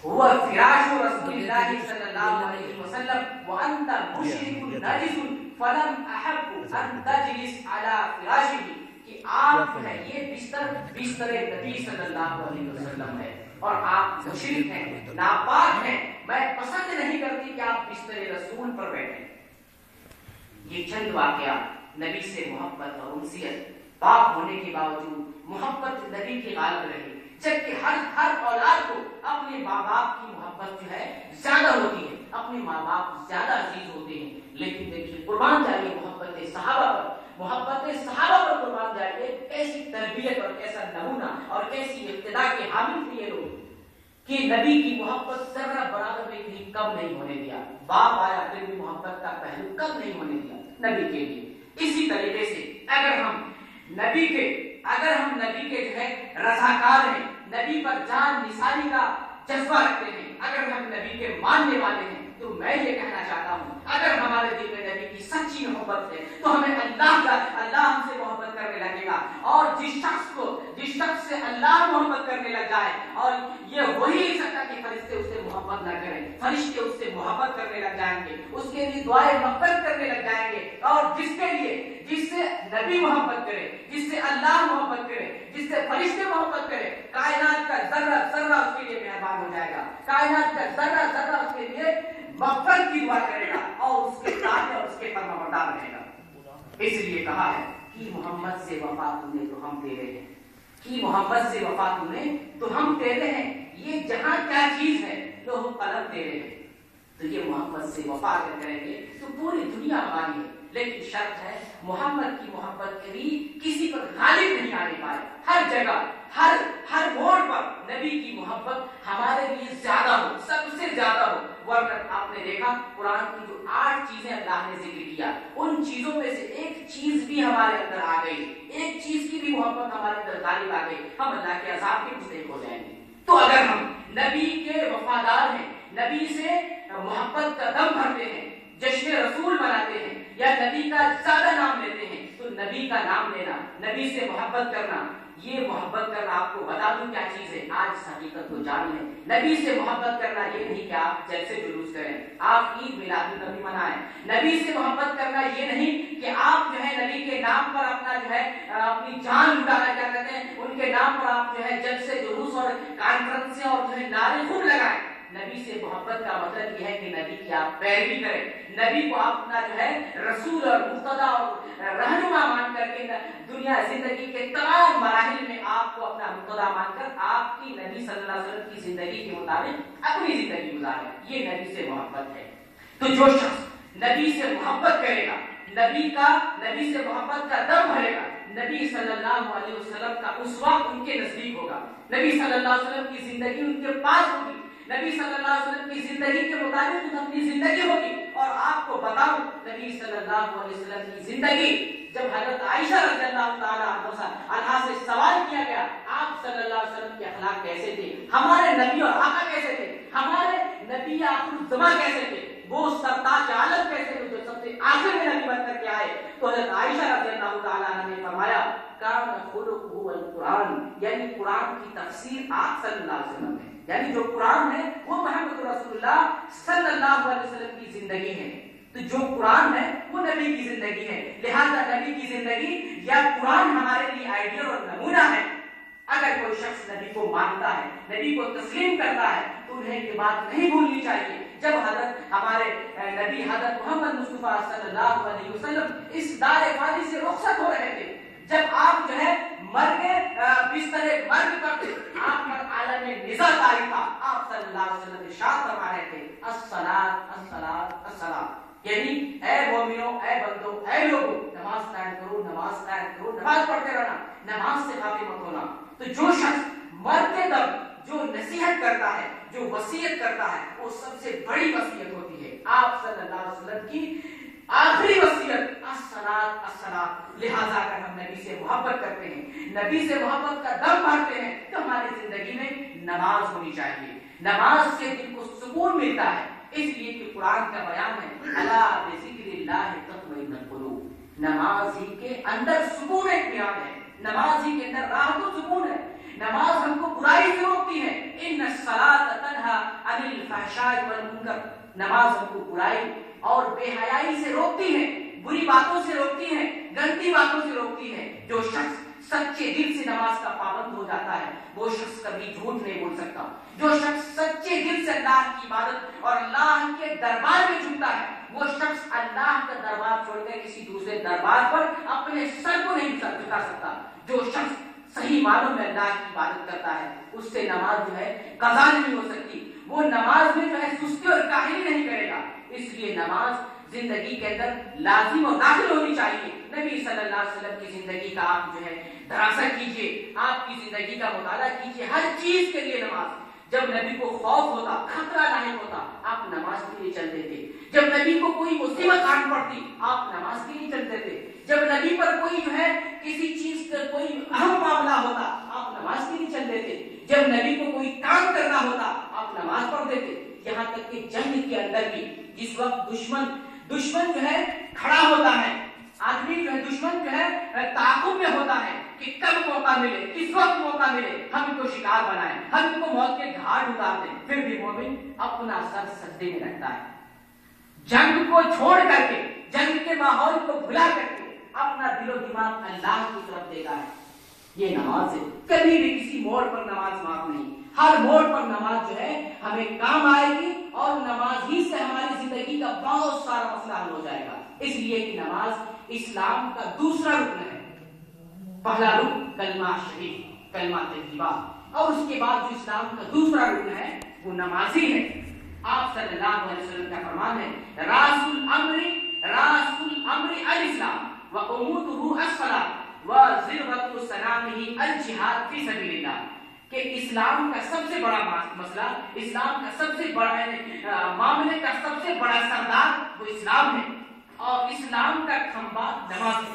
هو فراش رسول اللہ صلی اللہ علیہ وسلم وانت مشرک نجس فلم احب ان تجلس على فراشہ، کہ آپ ہے یہ بستر نبی صلی اللہ علیہ وسلم ہے اور آپ مشرک ہیں، ناپاک ہیں، میں پسند نہیں کرتی کہ آپ بستر رسول پر بیٹھیں۔ یہ چند واقعات نبی سے محبت اور انسیت، پاک ہونے کے باوجود محبت نبی کی غالب رہی، جبکہ ہر اولاد کو اپنے ماں باپ کی محبت جو ہے زیادہ ہوتی ہے، اپنے ماں باپ زیادہ عزیز ہوتے ہیں، لیکن دیکھیے قربان جائیے محبت صحابہ پر قربان جائیے، ایسی تربیت اور ایسا نمونہ اور ایسی اقتدا کے حامل تھے یہ لوگ کہ نبی کی محبت ذرہ برابر بھی کہیں کم نہیں ہونے دیا، باپ آیا پھر بھی محبت کا پہلو کم نہیں ہونے دیا نبی کے لیے۔ اسی طریقے سے اگر ہم نبی کے جو ہے رضاکار ہیں، نبی پر جان نثاری کا جذبہ رکھتے ہیں، اگر ہم نبی کے ماننے والے ہیں، تو میں یہ کہنا چاہتا ہوں اگر ہمارے دل میں نبی کی سچی محبت ہے تو ہمیں اللہ ہم سے محبت کرنے لگے گا، اور جس شخص سے اللہ محبت کرنے لگ جائے، اور یہ وہی نہیں سکتا کہ فرشتے اس سے محبت نہ کریں، فرشتے اس سے محبت کرنے لگ جائیں گے، اس کے لیے دعائیں مغفرت کرنے لگ جائیں گے، اور جس سے نبی محبت کرے، جس سے اللہ محبت کرے، جس سے فرشتے محبت کرے، کائنات کا ذرہ ذرہ اس کے لیے مہربان ہو جائے گا، کائنات کا ذرہ ذرہ اس کے لیے مغفرت کی دعا کرے گا اور اس کے تابع اور اس کے فرمانبردار رہے گا۔ اس لیے کہا ہے کہ محمد سے وفا تم نے تو ہم تیرے ہیں، کہ محمد سے وفا تم نے تو ہم تیرے ہیں، یہ جہاں کیا چیز ہے لوہ قلم تیرے ہیں، تو یہ محمد سے وفا اگر کریں گے تو پوری دنیا ہماری ہے، لیکن شرط ہے محمد کی محبت کبھی کسی پر غالب نہیں آنے پائے، ہر جگہ ہر موڑ پر نبی کی محبت ہمارے لیے زیادہ ہو، سب سے زیادہ ہو، ورنہ آپ نے دیکھا قرآن کی جو 8 چیزیں اللہ نے ذکر کیا، ان چیزوں میں سے ایک چیز بھی ہمارے اندر آ گئی، ایک چیز کی بھی محبت ہمارے اندر غالب آ گئی، ہم اللہ کے عذاب کے مستحق ہو جائیں گے۔ تو اگر ہم نبی کے وفادار ہیں، نبی سے محبت کا دم بھرتے ہیں، جشن رسول مناتے ہیں یا نبی کا زیادہ نام لیتے ہیں، تو نبی کا نام لینا، نبی سے محبت کرنا، یہ محبت کرنا آپ کو بتا دوں کیا چیز ہے، آج اس حقیقت کو جان لیں، نبی سے محبت کرنا یہ نہیں کہ آپ جلسے جلوس کریں، آپ عید میلاد النبی منائیں، نبی سے محبت کرنا یہ نہیں کہ آپ جو ہے نبی کے نام پر اپنا جو ہے اپنی جان لٹانا، کیا کہتے ہیں ان کے نام پر آپ جو ہے جلسے جلوس اور کانفرنسیں اور جو ہے نعرے خوب لگائیں۔ نبی سے محبت کا مطلب یہ ہے کہ نبی کی آپ پیروی کریں، نبی کو آپ اپنا جو ہے رسول اور مقتدا اور رہنما مان کر کے دنیا زندگی کے تمام مراحل میں آپ کو اپنا مقتدا مان کر آپ کی نبی صلی اللہ علیہ وسلم کی زندگی کے مطابق اپنی زندگی گزاریں، یہ نبی سے محبت ہے۔ تو جو شخص نبی سے محبت کرے گا، نبی سے محبت کا دم بھرے گا، نبی صلی اللہ علیہ وسلم کا اسوہ ان کے نزدیک ہوگا، نبی صلی اللہ علیہ وسلم کی زندگی ان کے پاس ہوگی، نبی صلی اللہ علیہ وسلم کی زندگی کے مطابق ان اپنی زندگی ہوگی۔ اور آپ کو بتاؤں نبی صلی اللہ علیہ وسلم کی زندگی، جب حضرت عائشہ رضی اللہ تعالی عنہا سے سوال کیا گیا آپ صلی اللہ علیہ وسلم کے اخلاق کیسے تھے، ہمارے نبی اور آقا کیسے تھے، ہمارے نبی آخر الزمان کیسے تھے، وہ سرتاج عالم کیسے تھے جو سب سے آخر میں نبی بن کر کے آئے. تو حضرت عائشہ رضی اللہ تعالیٰ عنہ نے فرمایا کان خلقہ القرآن، یعنی قرآن کی تفسیر آپ صلی اللہ علیہ وسلم ہے، یعنی جو قرآن ہے وہ محمد رسول اللہ صلی اللہ علیہ وسلم کی زندگی ہے. تو جو قرآن ہے وہ نبی کی زندگی ہے، لہذا نبی کی زندگی یا قرآن ہمارے لیے آئیڈیل اور نمونہ ہے. اگر کوئی شخص نبی کو مانتا ہے، نبی کو تسلیم کرتا ہے، تو انہیں یہ بات نہیں بھولنی چاہیے. جب حضرت ہمارے نبی حضرت محمد مصطفیٰ صلی اللہ علیہ وسلم اس دار فانی سے رخصت ہو رہے تھے، جب آپ جو ہے بستر مرگ پر تھے، آپ پر عالم نزا طاری تھا، آپ صلی اللہ علیہ وسلم ارشاد فرما رہے تھے الصلاۃ الصلاۃ الصلاۃ، یعنی اے مومنوں، اے بندوں، اے لوگوں، نماز قائم کرو، نماز قائم کرو، نماز پڑھتے رہنا، نماز سے غافل مت ہونا. تو جو شخص مرتے دم جو نصیحت کرتا ہے، جو وصیت کرتا ہے، وہ سب سے بڑی وصیت ہوتی ہے. آپ صلی اللہ علیہ وسلم کی آخری وصیت الصلاۃ الصلاۃ. لہذا اگر ہم نبی سے محبت کرتے ہیں، نبی سے محبت کا دم بھرتے ہیں، تو ہماری زندگی میں نماز ہونی چاہیے. نماز سے دل کو سکون ملتا ہے، اس لیے کہ قرآن کا بیان ہے الا بذکر اللہ تطمئن القلوب. نماز ہی کے اندر سکون اطمینان ہے، نماز ہی کے اندر راحت و سکون ہے. نماز ہم کو برائی سے روکتی ہے، ان الصلاۃ تنہی عن الفحشاء والمنکر. نماز ہم کو برائی اور بے حیائی سے روکتی ہے، بری باتوں سے روکتی ہے، گندی باتوں سے روکتی ہے. جو شخص سچے دل سے نماز کا پابند ہو جاتا ہے وہ شخص کبھی جھوٹ نہیں بول سکتا. جو شخص سچے دل سے اللہ کی عبادت اور اللہ کے دربار میں جھکتا ہے وہ شخص اللہ کا دربار چھوڑ کر کسی دوسرے دربار پر اپنے سر کو نہیں جھکا سکتا. جو شخص صحیح معنوں میں اللہ کی عبادت کرتا ہے اس سے نماز جو ہے قضا نہیں ہو سکتی، وہ نماز میں جو ہے سستی اور کاہلی نہیں کرے گا. اس لیے نماز زندگی کے اندر لازم اور داخل ہونی چاہیے. نبی صلی اللہ علیہ وسلم کی زندگی کا آپ جو ہے دراسہ کیجئے، آپ کی زندگی کا مطالعہ کیجئے. ہر چیز کے لیے نماز. جب نبی کو خوف ہوتا، خطرہ لاحق ہوتا، آپ نماز کے لیے چلتے تھے. جب نبی کو کوئی مصیبت آن پڑتی آپ نماز کے لیے چلتے تھے. جب نبی پر کوئی جو ہے کسی چیز کا کوئی اہم معاملہ ہوتا آپ نماز کے لیے چلتے تھے. جب نبی کو کوئی کام کرنا ہوتا آپ نماز پڑھتے تھے. یہاں تک کہ جنگ کے اندر بھی جس وقت دشمن جو ہے کھڑا ہوتا ہے، آدمی جو ہے دشمن جو ہے تعاقب میں ہوتا ہے کہ کب موقع ملے، کس وقت موقع ملے ہم ان کو شکار بنائیں، ہم ان کو موت کے گھاٹ اتار دیں. پھر بھی مومن اپنا سر سجدے میں رکھتا ہے. جنگ کو چھوڑ کر کے، جنگ کے ماحول کو بھلا کر کے اپنا دل و دماغ اللہ کی طرف دیتا ہے. یہ نماز ہے. کبھی بھی کسی موڑ پر نماز معاف نہیں. ہر موڑ پر نماز جو ہے ہمیں کام آئے گی اور نماز ہی سے ہماری زندگی کا بہت سارا مسئلہ حل ہو جائے گا. اس لیے کہ نماز اسلام کا دوسرا رکن ہے. پہلا رکن کلمہ شریف، کلمہ طیبہ، اور اس کے بعد جو اسلام کا دوسرا رکن ہے وہ نمازی ہے. آپ صلی اللہ علیہ وسلم کا فرمان ہے راس الامر الاسلام وعمودہ الصلاۃ وذروۃ سنامہ الجہاد فی سبیل اللہ. کہ اسلام کا سب سے بڑا مسئلہ، اسلام کا سب سے بڑا معاملے کا سب سے بڑا سردار وہ اسلام ہے، اور اسلام کا کھمبا نماز ہے،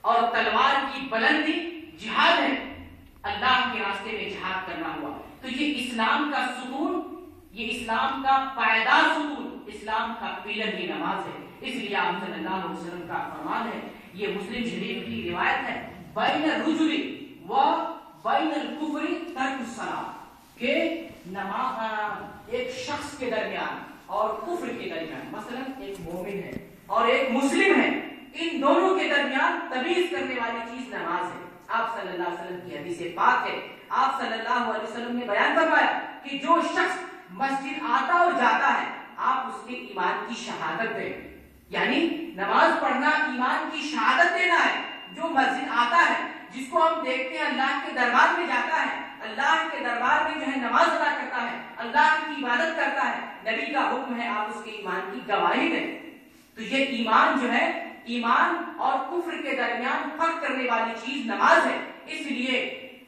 اور تلوار کی بلندی جہاد ہے. اللہ کے راستے میں جہاد کرنا ہوا تو یہ اسلام کا ستون، یہ اسلام کا پائیدار ستون، اسلام کا پیلر ہی نماز ہے. اس لیے آپ صلی اللہ علیہ وسلم کا فرمان ہے، یہ مسلم شریف کی روایت ہے، بین الرجل و بین الکفر ترک الصلاۃ، کہ نماز ایک شخص کے درمیان اور کفر کے درمیان، مثلا ایک مومن ہے اور ایک مسلم ہے، ان دونوں کے درمیان تمیز کرنے والی چیز نماز ہے. آپ صلی اللہ علیہ وسلم کی حدیث پاک ہے، آپ صلی اللہ علیہ وسلم نے بیان فرمایا کہ جو شخص مسجد آتا اور جاتا ہے آپ اس کے ایمان کی شہادت دیں. یعنی نماز پڑھنا ایمان کی شہادت دینا ہے. جو مسجد آتا ہے، جس کو ہم دیکھتے ہیں اللہ کے دربار میں جاتا ہے، اللہ کے دربار میں جو ہے نماز ادا کرتا ہے، اللہ کی عبادت کرتا ہے، نبی کا حکم ہے آپ اس کے ایمان کی گواہی دیں. تو یہ ایمان جو ہے، ایمان اور کفر کے درمیان فرق کرنے والی چیز نماز ہے. اس لیے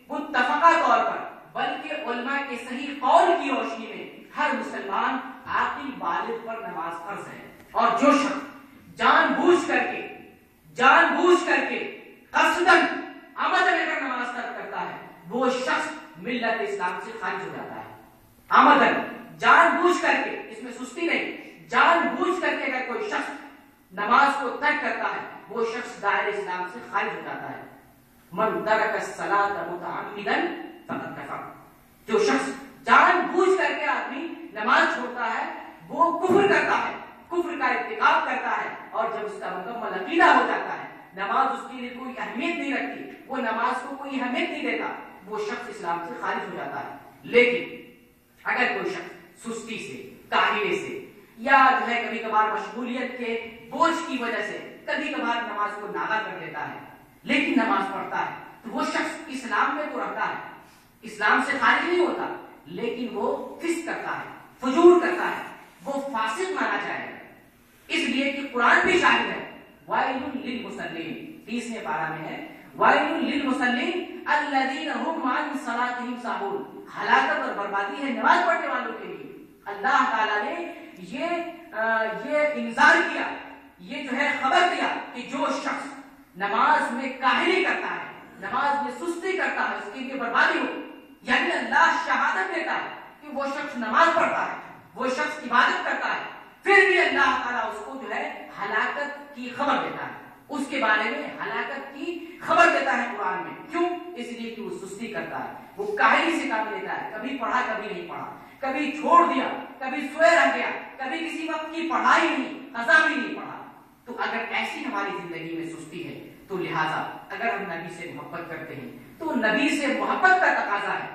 متفقہ طور پر بلکہ علماء کے صحیح قول کی روشنی میں ہر مسلمان عاقل بالغ پر نماز فرض ہے. اور جو شخص جان بوجھ کر کے قصداً عمد اگر نماز ترک کرتا ہے وہ شخص ملت اسلام سے خارج ہو جاتا ہے. آمدن جان بوجھ کر کے، اس میں سستی نہیں، جان بوجھ کر کے اگر کوئی شخص نماز کو ترک کرتا ہے وہ شخص دائرہ اسلام سے خارج ہو جاتا ہے. من ترک الصلاۃ متعمدا فقد کفر. جو شخص جان بوجھ کر کے آدمی نماز چھوڑتا ہے وہ کفر کرتا ہے، کفر کا ارتکاب کرتا ہے. اور جب اس کا مکمل عقیدہ ہو جاتا ہے نماز اس کے لیے کوئی اہمیت نہیں رکھتی، وہ نماز کو کوئی اہمیت نہیں دیتا، وہ شخص اسلام سے خارج ہو جاتا ہے. لیکن اگر کوئی شخص سستی سے، کاہلی سے، یا جو ہے کبھی کبھار مشغولیت کے بوجھ کی وجہ سے کبھی کبھار نماز کو ناغا کر دیتا ہے لیکن نماز پڑھتا ہے، تو وہ شخص اسلام میں تو رہتا ہے، اسلام سے خارج نہیں ہوتا، لیکن وہ فسق کرتا ہے، فجور کرتا ہے، وہ فاسق مانا جائے گا. اس لیے کہ قرآن بھی شاہد ہے، وَيْلٌ لِّلْمُصَلِّينَ 30ویں پارہ میں ہے، وَيْلٌ لِّلْمُصَلِّينَ الَّذِينَ هُمْ عَنْ صَلَاتِهِمْ سَاهُونَ. ہلاکت اور بربادی ہے نماز پڑھنے والوں کے لیے. اللہ تعالیٰ نے یہ انذار کیا، یہ جو ہے خبر دیا کہ جو شخص نماز میں کاہلی کرتا ہے، نماز میں سستی کرتا ہے، اس کے لیے بربادی ہو. یعنی اللہ شہادت دیتا ہے کہ وہ شخص نماز پڑھتا ہے، وہ شخص عبادت کرتا ہے، پھر بھی اللہ تعالیٰ اس کو جو ہے ہلاکت کی خبر دیتا ہے، اس کے بارے میں ہلاکت کی خبر دیتا ہے قرآن میں. کیوں؟ اس لیے کہ وہ سستی کرتا ہے، وہ کاہلی سے کام لیتا ہے، کبھی پڑھا کبھی نہیں پڑھا، کبھی چھوڑ دیا، کبھی سوئے رہ گیا، کبھی کسی وقت کی پڑھائی نہیں، قضا بھی نہیں پڑھا. تو اگر ایسی ہماری زندگی میں سستی ہے تو لہذا اگر ہم نبی سے محبت کرتے ہیں تو نبی سے محبت کا تقاضا ہے،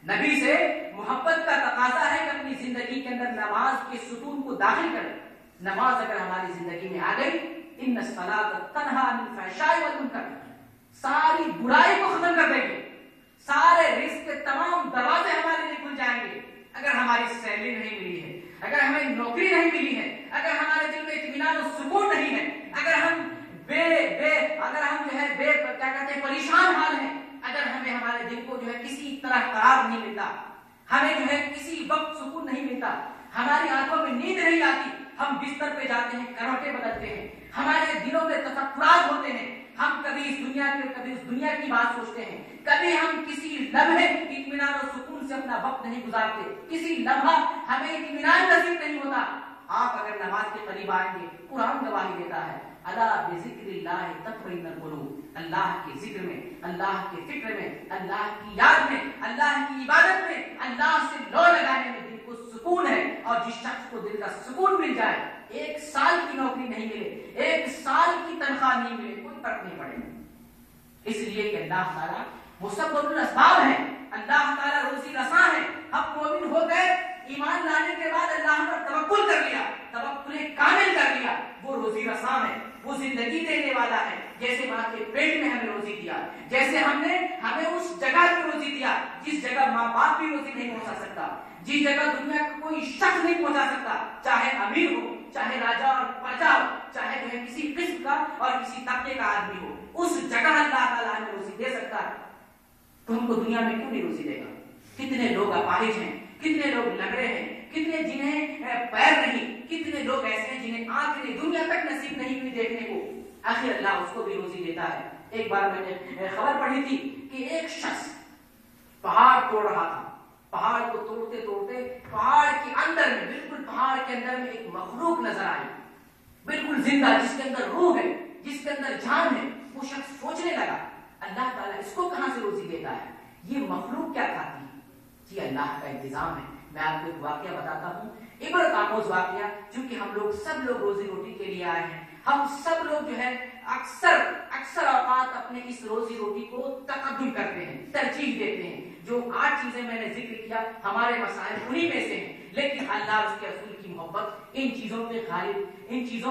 نبی سے محبت کا تقاضا ہے کہ اپنی زندگی کے اندر نماز کے ستون کو داخل کریں. نماز اگر ہماری زندگی میں آ گئی، ان الصلاۃ تنہی عن الفحشاء والمنکر، ساری برائی کو ختم کر دیں گے، سارے رزق کے تمام دروازے ہمارے لیے کھل جائیں گے. اگر ہماری سیلری نہیں ملی ہے، اگر ہمیں نوکری نہیں ملی ہے، اگر ہمارے دل میں اطمینان و سکون نہیں ہے، اگر ہم اگر ہم جو ہے کیا کہتے ہیں پریشان حال ہیں، اگر ہمیں ہمارے دل کو جو ہے کسی طرح قرار نہیں ملتا، ہمیں جو ہے کسی وقت سکون نہیں ملتا، ہماری آنکھوں میں نیند نہیں آتی، ہم بستر پہ جاتے ہیں، کروٹیں بدلتے ہیں، ہمارے دلوں میں تفکرات ہوتے ہیں، ہم کبھی اس دنیا کے کبھی اس دنیا کی بات سوچتے ہیں، کبھی ہم کسی لمحے اطمینان اور سکون سے اپنا وقت نہیں گزارتے، کسی لمحہ ہمیں اطمینان نصیب نہیں ہوتا. آپ اگر نماز کے قریب آئیں گے، قرآن گواہی دیتا ہے، الا بذکر اللہ تطمئن القلوب. اللہ کے ذکر میں، اللہ کے فکر میں، اللہ کی یاد میں، اللہ کی عبادت میں، اللہ سے لو لگانے میں دل کو سکون ہے. اور جس شخص کو دل کا سکون مل جائے، 1 سال کی نوکری نہیں ملے، 1 سال کی تنخواہ نہیں ملے، کوئی فرق نہیں پڑے. اس لیے کہ اللہ تعالیٰ مسبب الاسباب ہے، اللہ تعالیٰ روزی رساں ہے. ہم مومن ہو گئے، ایمان لانے کے بعد اللہ پر توکل کر لیا، توکل کامل کر لیا، وہ روزی رساں ہے، وہ زندگی دینے والا ہے. جیسے ماں کے پیٹ میں ہمیں روزی دیا، جیسے ہمیں اس جگہ پہ روزی دیا جس جگہ ماں باپ بھی روزی نہیں پہنچا سکتا، جس جگہ دنیا کا کوئی شخص نہیں پہنچا سکتا، چاہے امیر ہو، چاہے راجا اور پرجا ہو، چاہے جو ہے کسی قسم کا اور کسی طبقے کا آدمی ہو، اس جگہ اللہ تعالیٰ ہمیں روزی دے سکتا ہے. تو ہم کو دنیا میں کیوں نہیں روزی دے گا؟ کتنے لوگ اپاہج ہیں، کتنے لوگ لنگڑے ہیں، کتنے جنہیں پیر نہیں، کتنے لوگ ایسے ہیں جنہیں آنکھ نہیں، دنیا تک نصیب نہیں ہوئی دیکھنے کو، آخر اللہ اس کو بھی روزی دیتا ہے. ایک بار میں نے خبر پڑھی تھی کہ ایک شخص پہاڑ توڑ رہا تھا، پہاڑ کو توڑتے توڑتے پہاڑ کے اندر میں، بالکل پہاڑ کے اندر میں ایک مخلوق نظر آئی، بالکل زندہ، جس کے اندر روح ہے، جس کے اندر جان ہے. وہ شخص سوچنے لگا اللہ تعالیٰ اس کو کہاں سے روزی دیتا ہے، یہ مخلوق کیا کھاتی ہے؟ جی اللہ کا انتظام ہے. میں آپ کو ایک واقعہ بتاتا ہوں، عبرت آموز واقعہ، چونکہ ہم لوگ سب لوگ روزی روٹی کے لیے آئے ہیں، ہم سب لوگ جو ہے اکثر اوقات اپنے اس روزی روٹی کو تقدم کرتے ہیں، ترجیح دیتے ہیں. جو 8 چیزیں میں نے ذکر کیا ہمارے مسائل انہی میں سے ہیں، لیکن اللہ اس کے رسول کی محبت ان چیزوں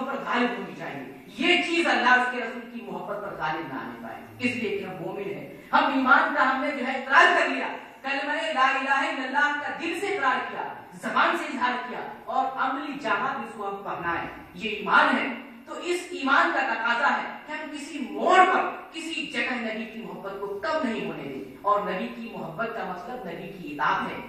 پر غالب ہونی چاہیے. یہ چیز اللہ اس کے رسول کی محبت پر غالب نہ آنے پائے، اس لیے کہ ہم مومن ہیں، ہم ایمان کا ہم نے جو ہے اقرار کر لیا، کلمہ لا الہ الا اللہ کا دل سے اقرار کیا، زبان سے اظہار کیا، اور عملی جامہ بھی اس کو ہم پہنائے. یہ ایمان ہے. تو اس ایمان کا تقاضا ہے کہ ہم کسی موڑ پر، کسی جگہ نبی کی محبت کو کم نہیں ہونے دیں. اور نبی کی محبت کا مطلب نبی کی اطاعت ہے.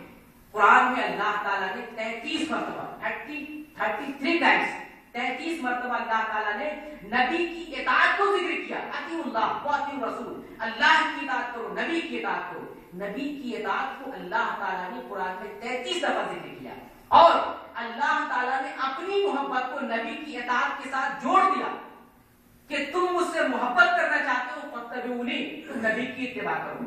قرآن میں اللہ تعالیٰ نے 33 مرتبہ 33 ٹائمز 33 مرتبہ اللہ تعالیٰ نے نبی کی اطاعت کو ذکر کیا. اطیعوا اللہ واطیعوا الرسول، اللہ کی اطاعت کرو، نبی کی اطاعت کرو. نبی کی اطاعت کو اللہ تعالیٰ نے قرآن میں 33 دفعہ ذکر کیا، اور اللہ تعالیٰ نے اپنی محبت کو نبی کی اطاعت کے ساتھ جوڑ دیا کہ تم مجھ سے محبت کرنا چاہتے ہو فاتبعونی، تم نبی کی اتباع کرو،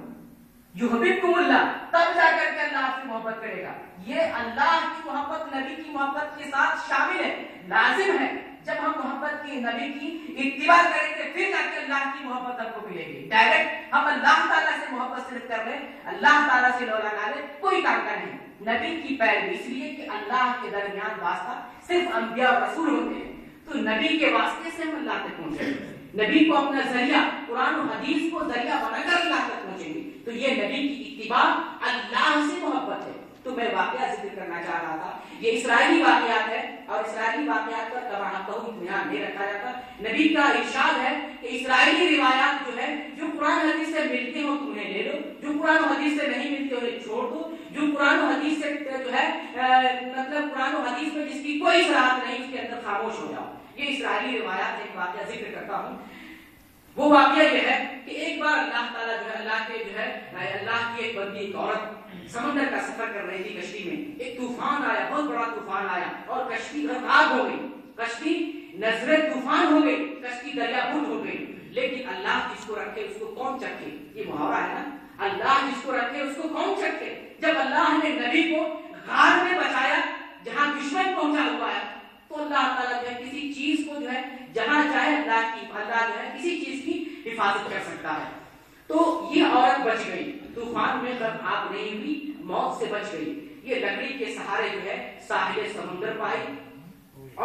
یحببکم اللہ، تب جا کر کے اللہ آپ سے محبت کرے گا۔ یہ اللہ کی محبت نبی کی محبت کے ساتھ شامل ہے، لازم ہے۔ جب ہم محبت کی نبی کی اتباع کریں گے پھر جا کے اللہ کی محبت ہم کو ملے گی۔ ڈائریکٹ ہم اللہ تعالیٰ سے محبت صرف کر لیں، اللہ تعالیٰ سے لو لگا لیں، کوئی کام کا نہیں۔ نبی کی پیروی اس لیے کہ اللہ کے درمیان واسطہ صرف انبیاء اور رسول ہوتے ہیں، تو نبی کے واسطے سے ہم اللہ تک پہنچیں گے، نبی کو اپنا ذریعہ قرآن و حدیث کو ذریعہ بنا کر اللہ تک پہنچیں گے، تو یہ نبی کی اتباع اللہ سے محبت ہے۔ تو میں واقعہ ذکر کرنا چاہ رہا تھا، یہ اسرائیلی واقعات ہے، اور اسرائیلی واقعات پر اطمینان نہیں رکھا جاتا۔ نبی کا ارشاد ہے کہ اسرائیلی روایات جو ہے جو قرآن حدیث سے ملتے ہو تم انہیں لے لو، جو قرآن و حدیث سے نہیں ملتے انہیں چھوڑ دو، جو قرآن و حدیث سے جو ہے مطلب قرآن و حدیث میں جس کی کوئی صراحت نہیں اس کے اندر خاموش ہو جاؤ۔ یہ اسرائیلی روایات ایک واقعہ ذکر کرتا ہوں۔ وہ واقعہ یہ ہے کہ ایک بار اللہ تعالیٰ جو ہے اللہ کی ایک بندی، ایک عورت سمندر کا سفر کر رہی تھی کشتی میں، ایک طوفان آیا، بہت بڑا طوفان آیا اور کشتی غرق ہو گئی، کشتی نظر طوفان ہو گئی، کشتی دریا بھوت ہو گئی۔ لیکن اللہ جس کو رکھے اس کو کون چکھے، یہ محاورہ ہے نا، اللہ جس کو رکھے اس کو کون چکھے۔ جب اللہ نے نبی کو غار میں بچایا جہاں دشمن پہنچا ہوا ہے، تو اللہ تعالیٰ جو ہے کسی چیز کو جو ہے جہاں چاہے اللہ جو ہے کسی چیز کی حفاظت کر سکتا ہے۔ تو یہ عورت بچ گئی، طوفان میں غرق نہیں ہوئی، موت سے بچ گئی۔ یہ لکڑی کے سہارے جو ہے ساحل سمندر پائی،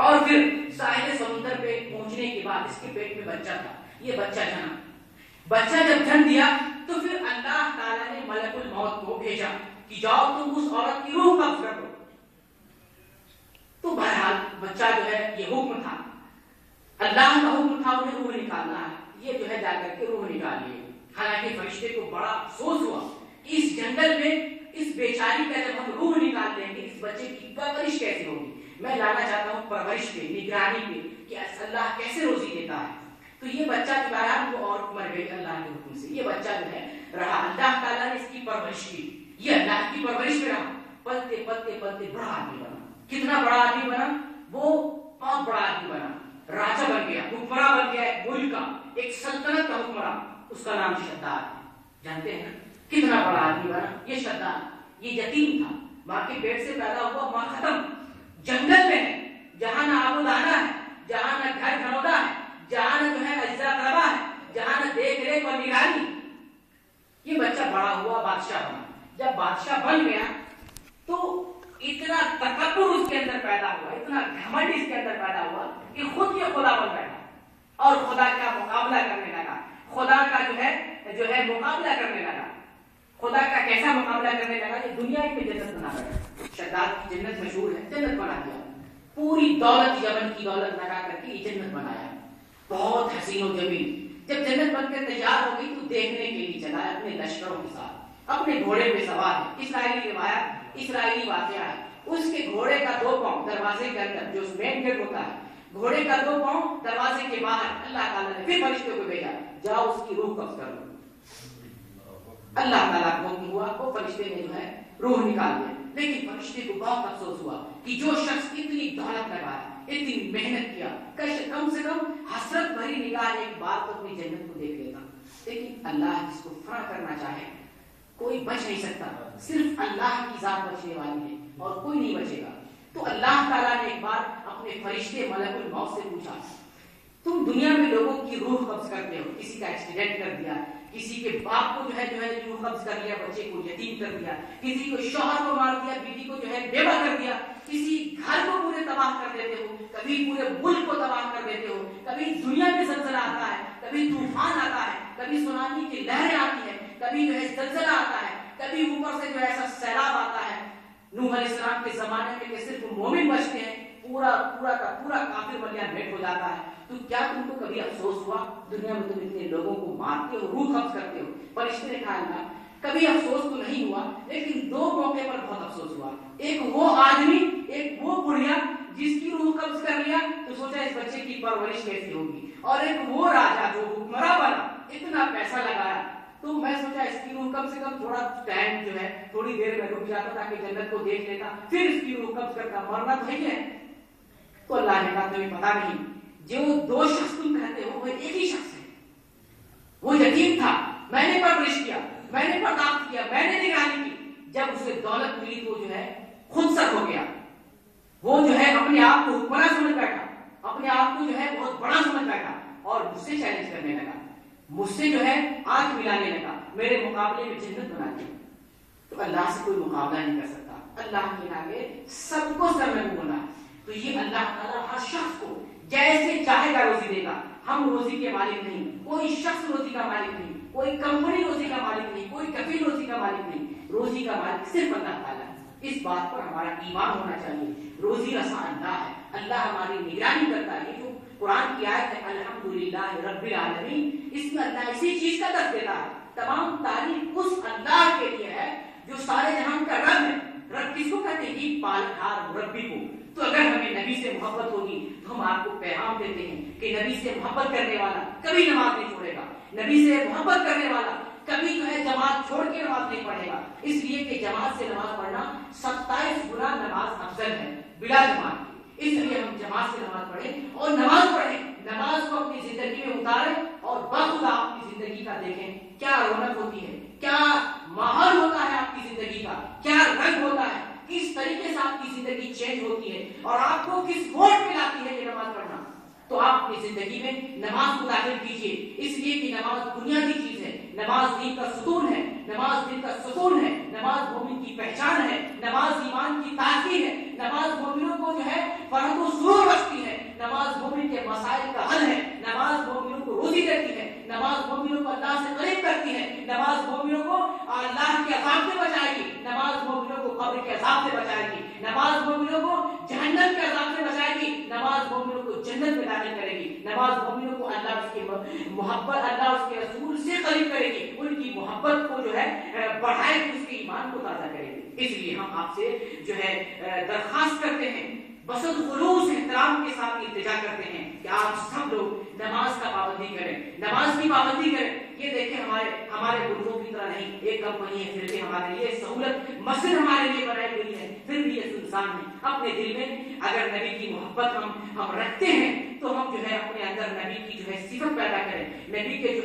اور پھر ساحل سمندر پہ پہنچنے کے بعد اس کے پیٹ میں بچہ تھا، یہ بچہ جنا، بچہ جب جن دیا تو پھر اللہ تعالیٰ نے ملک الموت کو بھیجا کہ جاؤ تم اس عورت کی روح قبض کر دو۔ تو بہرحال بچہ جو ہے یہ حکم تھا، اللہ کا حکم تھا انہیں روح نکالنا ہے، یہ جو ہے جا کر کے روح نکال لیے۔ حالانکہ فرشتے کو بڑا افسوس ہوا کہ اس جنگل میں اس بیچاری کا جب ہم روح نکال دیں گے اس بچے کی پرورش کیسے ہوگی۔ میں لانا چاہتا ہوں پرورش پہ، نگرانی پہ کہ اللہ کیسے روزی دیتا ہے۔ تو یہ بچہ جو بہرحال وہ عورت مر گئی اللہ کے حکم سے، یہ بچہ جو ہے رہا، اللہ تعالیٰ نے اس کی پرورش کی، یہ اللہ کی پرورش میں رہا، پلتے پلتے پلتے بڑا آدمی بنا۔ کتنا بڑا آدمی بنا؟ وہ بہت بڑا آدمی بنا، راجا بن گیا، حکمراں بن گیا، ایک ملک کا، ایک سلطنت کا حکمراں، اس کا نام شداد۔ جانتے ہیں کتنا بڑا آدمی بنا یہ شداد؟ یہ یتیم تھا، ماں کے پیٹ سے پیدا ہوا، ماں ختم، جنگل میں ہے جہاں نہ آب و دانہ ہے، جہاں نہ گھر گھرودا ہے، جہاں نہ جو ہے اجزا قربا ہے، جہاں نہ دیکھ ریکھ اور نگرانی۔ یہ بچہ بڑا ہوا، بادشاہ بنا۔ جب بادشاہ بن گیا تو اتنا تکبر اس کے اندر پیدا ہوا، اتنا گھمنڈ اس کے اندر پیدا ہوا کہ خود یہ خدا بن بیٹھا اور خدا کا مقابلہ کرنے لگا، خدا کا جو ہے مقابلہ کرنے لگا۔ خدا کا کیسا مقابلہ کرنے لگا؟ یہ دنیا میں جنت بنا بیٹھا، شداد کی جنت مشہور ہے، جنت بنا دیا، پوری دولت یمن کی دولت لگا کر کے یہ جنت بنایا، بہت حسین و جمیل۔ جب جنت بن کر تیار ہو گئی تو دیکھنے کے لیے چلا اپنے لشکروں کے ساتھ، اپنے گھوڑے پہ سوار ہے، اسرائیلی روایت، اسرائیلی واقعہ ہے۔ اس کے گھوڑے کا 2 پاؤں دروازے کے اندر جو مین گیٹ ہوتا ہے، گھوڑے کا 2 پاؤں دروازے کے باہر، اللہ تعالیٰ نے پھر فرشتوں کو بھیجا، جاؤ اس کی روح قبض کر لو۔ اللہ تعالیٰ کو حکم ہوا، وہ فرشتے نے جو ہے روح نکال دیا۔ لیکن فرشتے کو بہت افسوس ہوا کہ جو شخص اتنی دولت لگایا، اتنی محنت کیا، کم سے کم حسرت بھری نگاہ ایک بار تو اپنی جنت کو دیکھ لیتا۔ لیکن اللہ جس کو فنا کرنا چاہے کوئی بچ نہیں سکتا، صرف اللہ کی ذات بچنے والی ہے اور کوئی نہیں بچے گا۔ تو اللہ تعالیٰ نے ایک بار اپنے فرشتے ملک الموت سے پوچھا، تم دنیا میں لوگوں کی روح قبض کرتے ہو، کسی کا ایکسیڈنٹ کر دیا، کسی کے باپ کو جو ہے روح قبض کر لیا، بچے کو یتیم کر دیا، کسی کو شوہر کو مار دیا، بیوی کو جو ہے بیوہ کر دیا، کسی گھر کو پورے تباہ کر دیتے ہو، کبھی پورے ملک کو تباہ کر دیتے ہو، کبھی دنیا میں زلزلہ آتا ہے، کبھی طوفان آتا ہے، کبھی سونامی کی لہریں آتی ہیں، کبھی جو ہے زلزلہ آتا ہے، کبھی اوپر سے جو ایسا سیلاب آتا ہے۔ نوح علیہ السلام کے زمانے میں کہ صرف مومن بچتے ہیں، پورا کا پورا کافر بلیا بھیٹ ہو جاتا ہے۔ تو کیا تم کو کبھی افسوس ہوا؟ دنیا میں تم اتنے لوگوں کو مارتے ہو، روح قبض کرتے ہو۔ فرشتے نے کہا کبھی افسوس تو نہیں ہوا، لیکن 2 موقع پر بہت افسوس ہوا۔ ایک وہ آدمی، ایک وہ بڑھیا جس کی روح قبض کر لیا تو سوچا اس بچے کی پرورش کیسی ہوگی، اور ایک وہ راجا جو حکمراں بنا، اتنا پیسہ لگایا، تو میں سوچا اس کی روح کم سے کم تھوڑا ٹائم جو ہے تھوڑی دیر میں رک جاتا تاکہ جنت کو دیکھ لیتا، پھر اس کی روح قبض کرتا، مرنا تو ہی ہے۔ تو اللہ نے کہا تمہیں پتا نہیں، جو دو شخص تم کہتے ہو وہ ایک ہی شخص ہے، وہ یتیم تھا، میں نے پرورش کیا، میں نے برداشت کیا، میں نے نگرانی کی، جب اسے دولت ملی تو جو ہے خود سر ہو گیا، وہ جو ہے اپنے آپ کو حکمراں سمجھ بیٹھا، اپنے آپ کو جو ہے بہت بڑا سمجھ بیٹھا اور مجھ سے چیلنج کرنے لگا، مجھ سے جو ہے آنکھ ملانے لگا، میرے مقابلے میں جنت بنا دی۔ تو اللہ سے کوئی مقابلہ نہیں کر سکتا، اللہ کے آگے سب کو سر میں بولا۔ تو یہ اللہ تعالیٰ ہر شخص کو جیسے چاہے گا روزی دے گا، ہم روزی کے مالک نہیں، کوئی شخص روزی کا مالک نہیں، کوئی کمپنی روزی کا مالک نہیں، کوئی کفیل روزی کا مالک نہیں، روزی کا مالک صرف اللہ تعالیٰ ہے۔ اس بات پر ہمارا ایمان ہونا چاہیے، روزی رساں اللہ ہے، اللہ ہماری نگرانی کرتا ہے۔ جو قرآن کی آیت ہے الحمدللہ رب العالمین، اس میں اللہ اسی چیز کا درس دیتا ہے، تمام تعریف اس اللہ کے لیے ہے جو سارے جہان کا رب ہے۔ رب کس کو کہتے ہیں؟ پالنہار، مربی کو۔ تو اگر ہمیں نبی سے محبت ہوگی تو ہم آپ کو پیغام دیتے ہیں کہ نبی سے محبت کرنے والا کبھی نماز نہیں چھوڑے گا، نبی سے محبت کرنے والا کبھی جو ہے جماعت چھوڑ کے نماز نہیں پڑھے گا، اس لیے کہ جماعت سے نماز پڑھنا 27 گنا نماز افضل ہے بلا جماعت کی۔ اس لیے ہم جماعت سے نماز پڑھیں اور نماز پڑھیں، نماز کو اپنی زندگی میں اتاریں اور بخدا اپنی زندگی کا دیکھیں کیا رونق ہوتی ہے، کیا ماحول ہوتا ہے آپ کی زندگی کا، کیا رنگ ہوتا ہے، کس طریقے سے آپ کی زندگی چینج ہوتی ہے اور آپ کو کس موڈ میں لاتی ہے یہ نماز پڑھنا۔ تو آپ اپنی زندگی میں نماز کو داخل کیجیے، اس لیے کہ نماز بنیادی چیز ہے، نماز دین کا ستون ہے، نماز دین کا ستون ہے، نماز مومن کی پہچان ہے، نماز ایمان کی تازگی ہے، نماز مومنوں کو جو ہے فرحت و سرور بخشتی ہے، نماز مومن کے مسائل کا حل ہے، نماز مومنوں کو روزی دیتی ہے، نماز مومنوں کو اللہ سے قریب کرتی ہے، نماز مومنوں کو اللہ کے عذاب سے بچائے گی، نماز مومنوں کو قبر کے عذاب سے بچائے گی، نماز مومنوں کو جہنم کے عذاب سے بچائے گی، نماز مومنوں کو جنت میں داخل کرے گی، نماز مومنوں کو اللہ اس کی محبت، اللہ اس کے رسول سے قریب کرے گی، ان کی محبت کو جو ہے بڑھائے گی، اس کے ایمان کو تازہ کرے گی۔ اس لیے ہم آپ سے جو ہے درخواست کرتے ہیں، بسط خلوص احترام کے ساتھ التجا کرتے ہیں کہ آپ سب لوگ نماز کا پابندی کریں، نماز کی پابندی کریں۔ یہ دیکھیں ہمارے ملکوں کی طرح نہیں، ایک کمپنی ہے پھر بھی ہمارے لیے سہولت، مسجد ہمارے لیے بنائی گئی ہے، پھر بھی یہ انسان ہے اپنے دل میں اگر نبی کی محبت ہم رکھتے ہیں تو ہم جو ہے اپنے اندر نبی کی جو ہے صفت پیدا کریں، نبی کے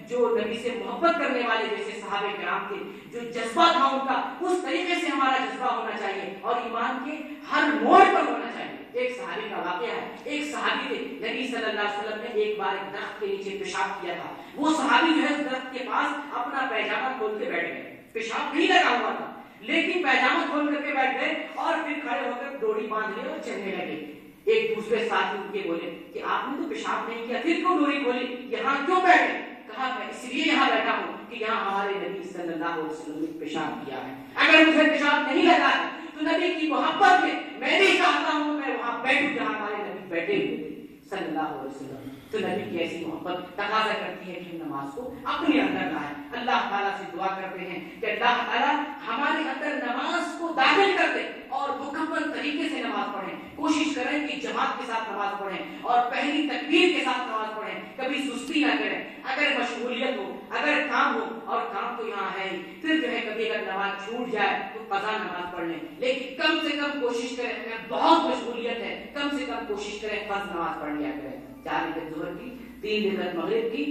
جو نبی سے محبت کرنے والے جیسے صحابہ کرام کے جو جذبہ تھا ان کا، اس طریقے سے ہمارا جذبہ ہونا چاہیے اور ایمان کے ہر موڑ پر ہونا چاہیے۔ ایک صحابی کا واقعہ ہے، ایک صحابی نے نبی صلی اللہ علیہ وسلم نے ایک بار ایک درخت کے نیچے پیشاب کیا تھا، وہ صحابی جو ہے اس درخت کے پاس اپنا پیجامہ کھول کے بیٹھ گئے، پیشاب نہیں لگا ہوا تھا لیکن پیجامہ کھول کر کے بیٹھ گئے اور پھر کھڑے ہو کر ڈوری باندھ لی اور چلنے لگے۔ ایک دوسرے ساتھی ان کے بولے کہ آپ نے تو پیشاب نہیں کیا، پھر کیوں ڈوری کھولی، یہاں کیوں بیٹھے؟ کہا میں اس لیے یہاں بیٹھا ہوں کہ یہاں ہمارے نبی صلی اللہ علیہ وسلم نے پیشاب کیا ہے، اگر مجھے پیشاب نہیں لگا ہے تو نبی کی محبت میں بھی چاہتا ہوں میں وہاں بیٹھوں جہاں ہمارے نبی بیٹھے ہوئے تھے صلی اللہ علیہ وسلم۔ تو نبی کی ایسی محبت تقاضا کرتی ہے کہ ہم نماز کو اپنے اندر لائیں۔ اللہ تعالیٰ سے دعا کرتے ہیں کہ اللہ تعالیٰ ہمارے اندر نماز کو داخل کر دے اور مکمل طریقے سے نماز پڑھیں، کوشش کریں کہ جماعت کے ساتھ نماز پڑھیں اور پہلی تکبیر کے ساتھ نماز پڑھیں، کبھی سستی نہ کریں، اگر مشغولیت ہو، اگر کام ہو، اور کام تو یہاں ہے پھر جو ہے کبھی اگر نماز چھوٹ جائے تو قضا نماز پڑھ لیں، لیکن کم سے کم کوشش کریں، اگر بہت مشغولیت ہے کم سے کم کوشش کریں فرض نماز پڑھ لیا کریں، 4 رکعت ظہر کی، 3 رکعت مغرب کی،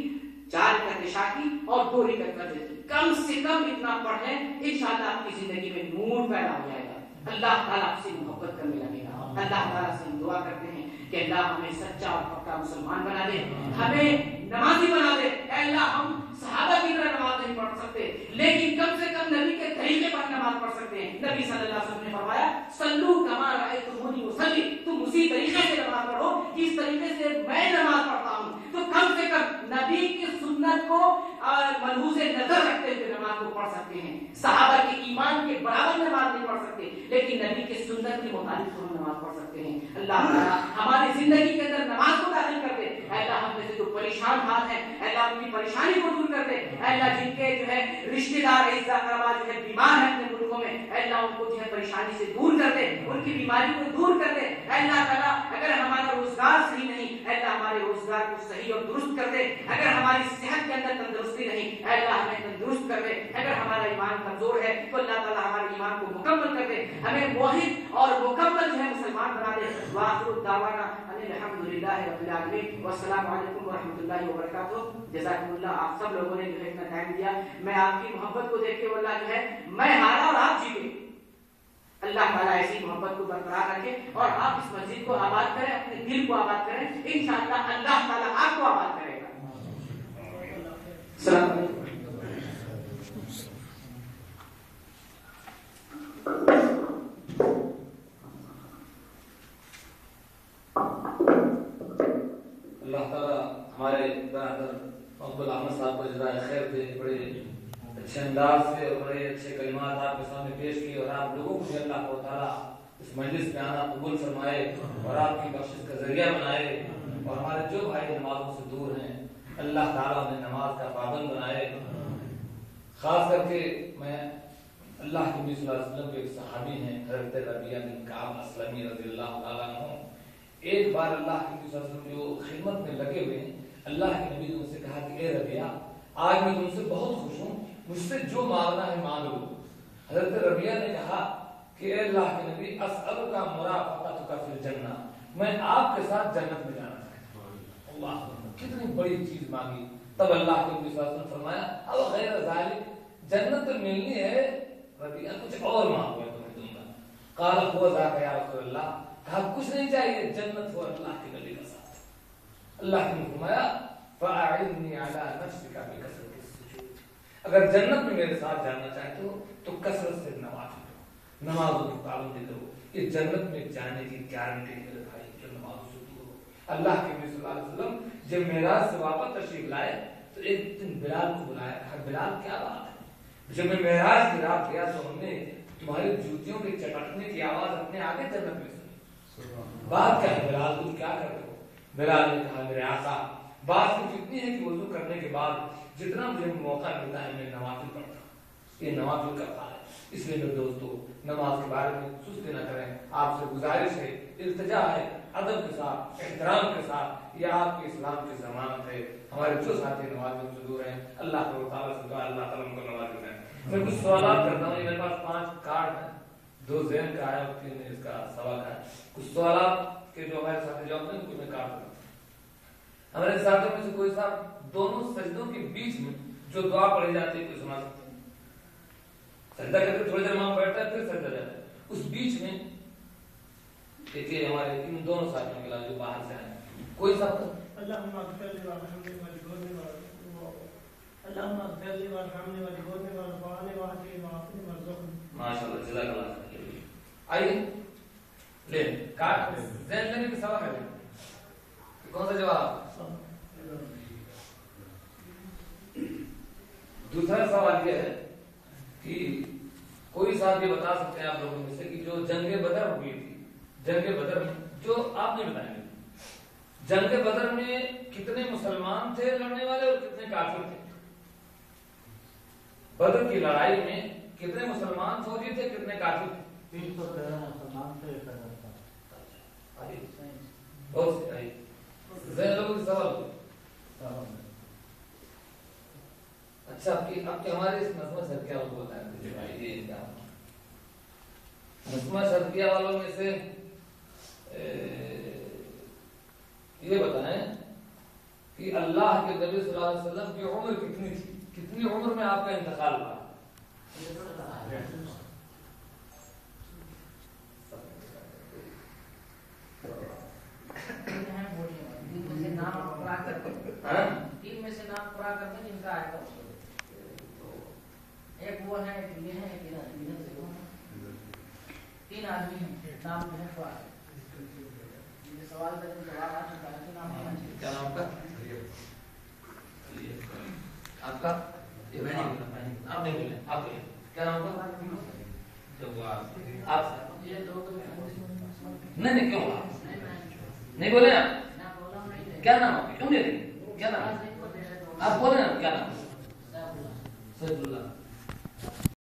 4 رکعت عشاء کی اور 2 رکعت فجر کی، کم سے کم اتنا پڑھ لیں، انشاءاللہ آپ کی زندگی میں نور پیدا ہو جائے گا، اللہ تعالیٰ آپ سے محبت کرنے لگے گا۔ اللہ تعالیٰ سے دعا کرتے ہیں کہ اللہ ہمیں سچا اور پکا مسلمان بنا دے، ہمیں نمازی بنا دے۔ اے اللہ ہم صحابہ کی طرح نماز نہیں پڑھ سکتے لیکن کم سے کم نبی کے طریقے پر نماز پڑھ سکتے ہیں۔ نبی صلی اللہ علیہ وسلم نے فرمایا صلو کما رأیتمونی اصلی، تم اسی طریقے سے نماز پڑھو جس طریقے سے میں نماز پڑھتا ہوں۔ تو کم سے کم نبی کی سنت کو ملحوظ نظر رکھتے ہوئے نماز کو پڑھ سکتے ہیں۔ صحابہ کے ایمان کے برابر نماز نہیں پڑھ سکتے لیکن نبی کے سنت کے مطابق ہم نماز پڑھ سکتے ہیں۔ اللہ تعالیٰ ہماری زندگی کے اندر نماز کو داخل کر دے۔ اے اللہ ہم میں سے جو پریشان حال ہیں اے اللہ ان کی پریشانی کو دور کر دے۔ اے اللہ جن کے جو ہے رشتہ دار عزیز اقربا جو ہے بیمار ہیں اپنے ملکوں میں، اے اللہ ان کو جو ہے پریشانی سے دور کر دے، ان کی بیماری کو دور کر دے۔ اے اللہ تعالیٰ اگر ہمارا روزگار صحیح نہیں، اے اللہ ہمارے روزگار کو صحیح اور درست کر دے۔ اگر ہماری صحت کے اندر تندرستی نہیں، اے اللہ ہمیں تندرست کر دے، اگر ہمارا ایمان کمزور ہے تو اللہ تعالیٰ ہمارے ایمان کو مکمل کر دے، ہمیں موحد اور مکمل جو ہے مسلمان بنا دے۔ وآخر دعوانا ان الحمدللہ رب العالمین والسلام علیکم ورحمۃ اللہ وبرکاتہ۔ جزاکم اللہ، آپ سب لوگوں نے جو ہے اتنا ٹائم دیا، میں آپ کی محبت کو دیکھ کے واللہ جو ہے میں ہارا اور آپ جیتے۔ اللہ تعالیٰ ایسی محبت کو برقرار رکھے اور آپ اس مسجد کو آباد کریں، اپنے دل کو آباد کریں، انشاءاللہ اللہ تعالیٰ آپ کو آباد کرے گا۔ السلام علیکم۔ اللہ تعالیٰ ہمارے برادر محمد احمد صاحب کو جزائے خیر دے، بڑے اچھے انداز سے اور بڑے اچھے کلمات آپ کے سامنے پیش کیے، اور آپ لوگوں کو بھی اللہ کو تعالیٰ اس مجلس میں آنا قبول فرمائے اور آپ کی بخشش کا ذریعہ بنائے، اور ہمارے جو بھائی نمازوں سے دور ہیں اللہ تعالیٰ نے نماز کا پابند بنائے۔ خاص کر کے میں اللہ کے نبی صلی اللہ علیہ وسلم کے ایک صحابی ہیں حضرت ربیعہ بن کعب اسلمی رضی اللہ تعالیٰ عنہ، ایک بار اللہ کے نبی صلی اللہ علیہ وسلم جو خدمت میں لگے ہوئے ہیں، اللہ کے نبی نے ان سے کہا کہ اے ربیعہ آج میں تم سے بہت خوش ہوں، مجھ سے جو مانگنا ہے مانگ لو۔ حضرت ربیعہ نے کہا کہ اے اللہ کے نبی اسألک مرافقتک فی الجنہ، میں آپ کے ساتھ جنت میں جانا چاہتا ہوں۔ اللہ کتنی بڑی چیز مانگی۔ تب اللہ کے نبی صلی اللہ علیہ وسلم فرمایا اب غیر ذالک، جنت تو ملنی ہے ربیعہ، کچھ اور مانگو میں تمہیں دوں گا۔ قال هو ذاک یا رسول اللہ، کہا کچھ نہیں چاہیے، جنت ہو اللہ کے نبی کا ساتھ۔ اللہ نے فرمایا فاعنی علی نفسک بکثرۃ السجود، اگر جنت میں میرے ساتھ جانا چاہتے ہو تو کثرت سے نماز پڑھو، نمازوں کی پابندی کرو، یہ جنت میں جانے کی گارنٹی ہے میرے بھائی، جو نمازوں سے دور ہو۔ اللہ کے نبی صلی اللہ علیہ وسلم جب معراج سے واپس تشریف لائے تو ایک دن بلال کو بلایا، کہا بلال کیا بات ہے، جب میں معراج کی رات گیا تو ہم نے تمہاری جوتیوں کے چٹکنے کی آواز اپنے آگے جنت میں سنی، بات کیا ہے بلال، تم کیا کر رہے ہو؟ بلال نے کہا میرے آقا بات کچھ اتنی ہے کہ وضو کرنے کے بعد جتنا مجھے موقع ملتا ہے میں نوافل پڑھتا ہوں، یہ نوافل کا پھل ہے۔ اس لیے میرے دوستو نماز کے بارے میں سستی نہ کریں، آپ سے گزارش ہے، التجا ہے، ادب کے ساتھ احترام کے ساتھ، یہ آپ کے اسلام کی ضمانت ہے۔ ہمارے جو ساتھی نمازوں سے دور ہیں اللہ تعالیٰ سے دعا اللہ تعالیٰ کو نواز دیں۔ میں کچھ سوالات کرتا ہوں، میرے پاس 5 کارڈ ہیں، 2 ذہن کا ہے اور 3 اس کا سوال ہے۔ کچھ سوالات کے جو ہمارے ساتھی جواب دیں کچھ میں کارڈ کرتا ہوں۔ ہمارے ساتھیوں میں سے کوئی صاحب دونوں سجدوں کے بیچ میں جو دعا پڑھی جاتی ہے کوئی سنا سکتے ہیں؟ سجدہ کرتے تھوڑی دیر وہاں بیٹھتا ہے پھر سجدہ جاتا ہے، اس بیچ میں دیکھیے ہمارے ان دونوں ساتھیوں کے علاوہ جو باہر سے آئے کوئی صاحب اللهم اغفر لي وارحمني واجبرني اللهم اغفر لي وارحمني واجبرني وارفعني واهدني وعافني وارزقني۔ ماشاءاللہ جزاک اللہ خیر۔ آئیے لے کارڈ ذہن لینے کی سوال ہے، کون سا جواب؟ دوسرا سوال یہ ہے کہ کوئی صاحب یہ بتا سکتے ہیں آپ لوگوں میں سے کہ جو جنگ بدر ہوئی تھی، جنگ بدر میں جو آپ نے بتائیں گے، جنگ بدر میں کتنے مسلمان تھے لڑنے والے اور کتنے کافر تھے؟ بدر کی لڑائی میں کتنے مسلمان فوجی تھے کتنے کافر تھے؟ 313 مسلمان تھے، 1000 بہت سے آئیے ذہن لوگوں کے سوال۔ اچھا اب کہ ہمارے اس نظمہ شرکیہ والوں کو بتائیں بھائی، یہ کیا نظمہ شرکیہ والوں میں سے یہ بتائیں کہ اللہ کے نبی صلی اللہ علیہ وسلم کی عمر کتنی تھی، کتنی عمر میں آپ کا انتقال ہوا؟ تین میں سے نام پورا کرتے جن کا آئے گا، ایک وہ ہے، ایک یہ ہے، تین آدمی ہیں، نام جو ہے پورا سوال کا جواب آ چکا ہے، نام ہونا چاہیے۔ کیا نام کا آپ کا؟ آپ نہیں بولے، آپ بولے کیا نام کا؟ آپ نہیں کیوں نہیں بولے آپ؟ کیا نام آپ کیوں نہیں رہے؟ کیا نام آپ بولے نا کیا نام؟ سیف اللہ۔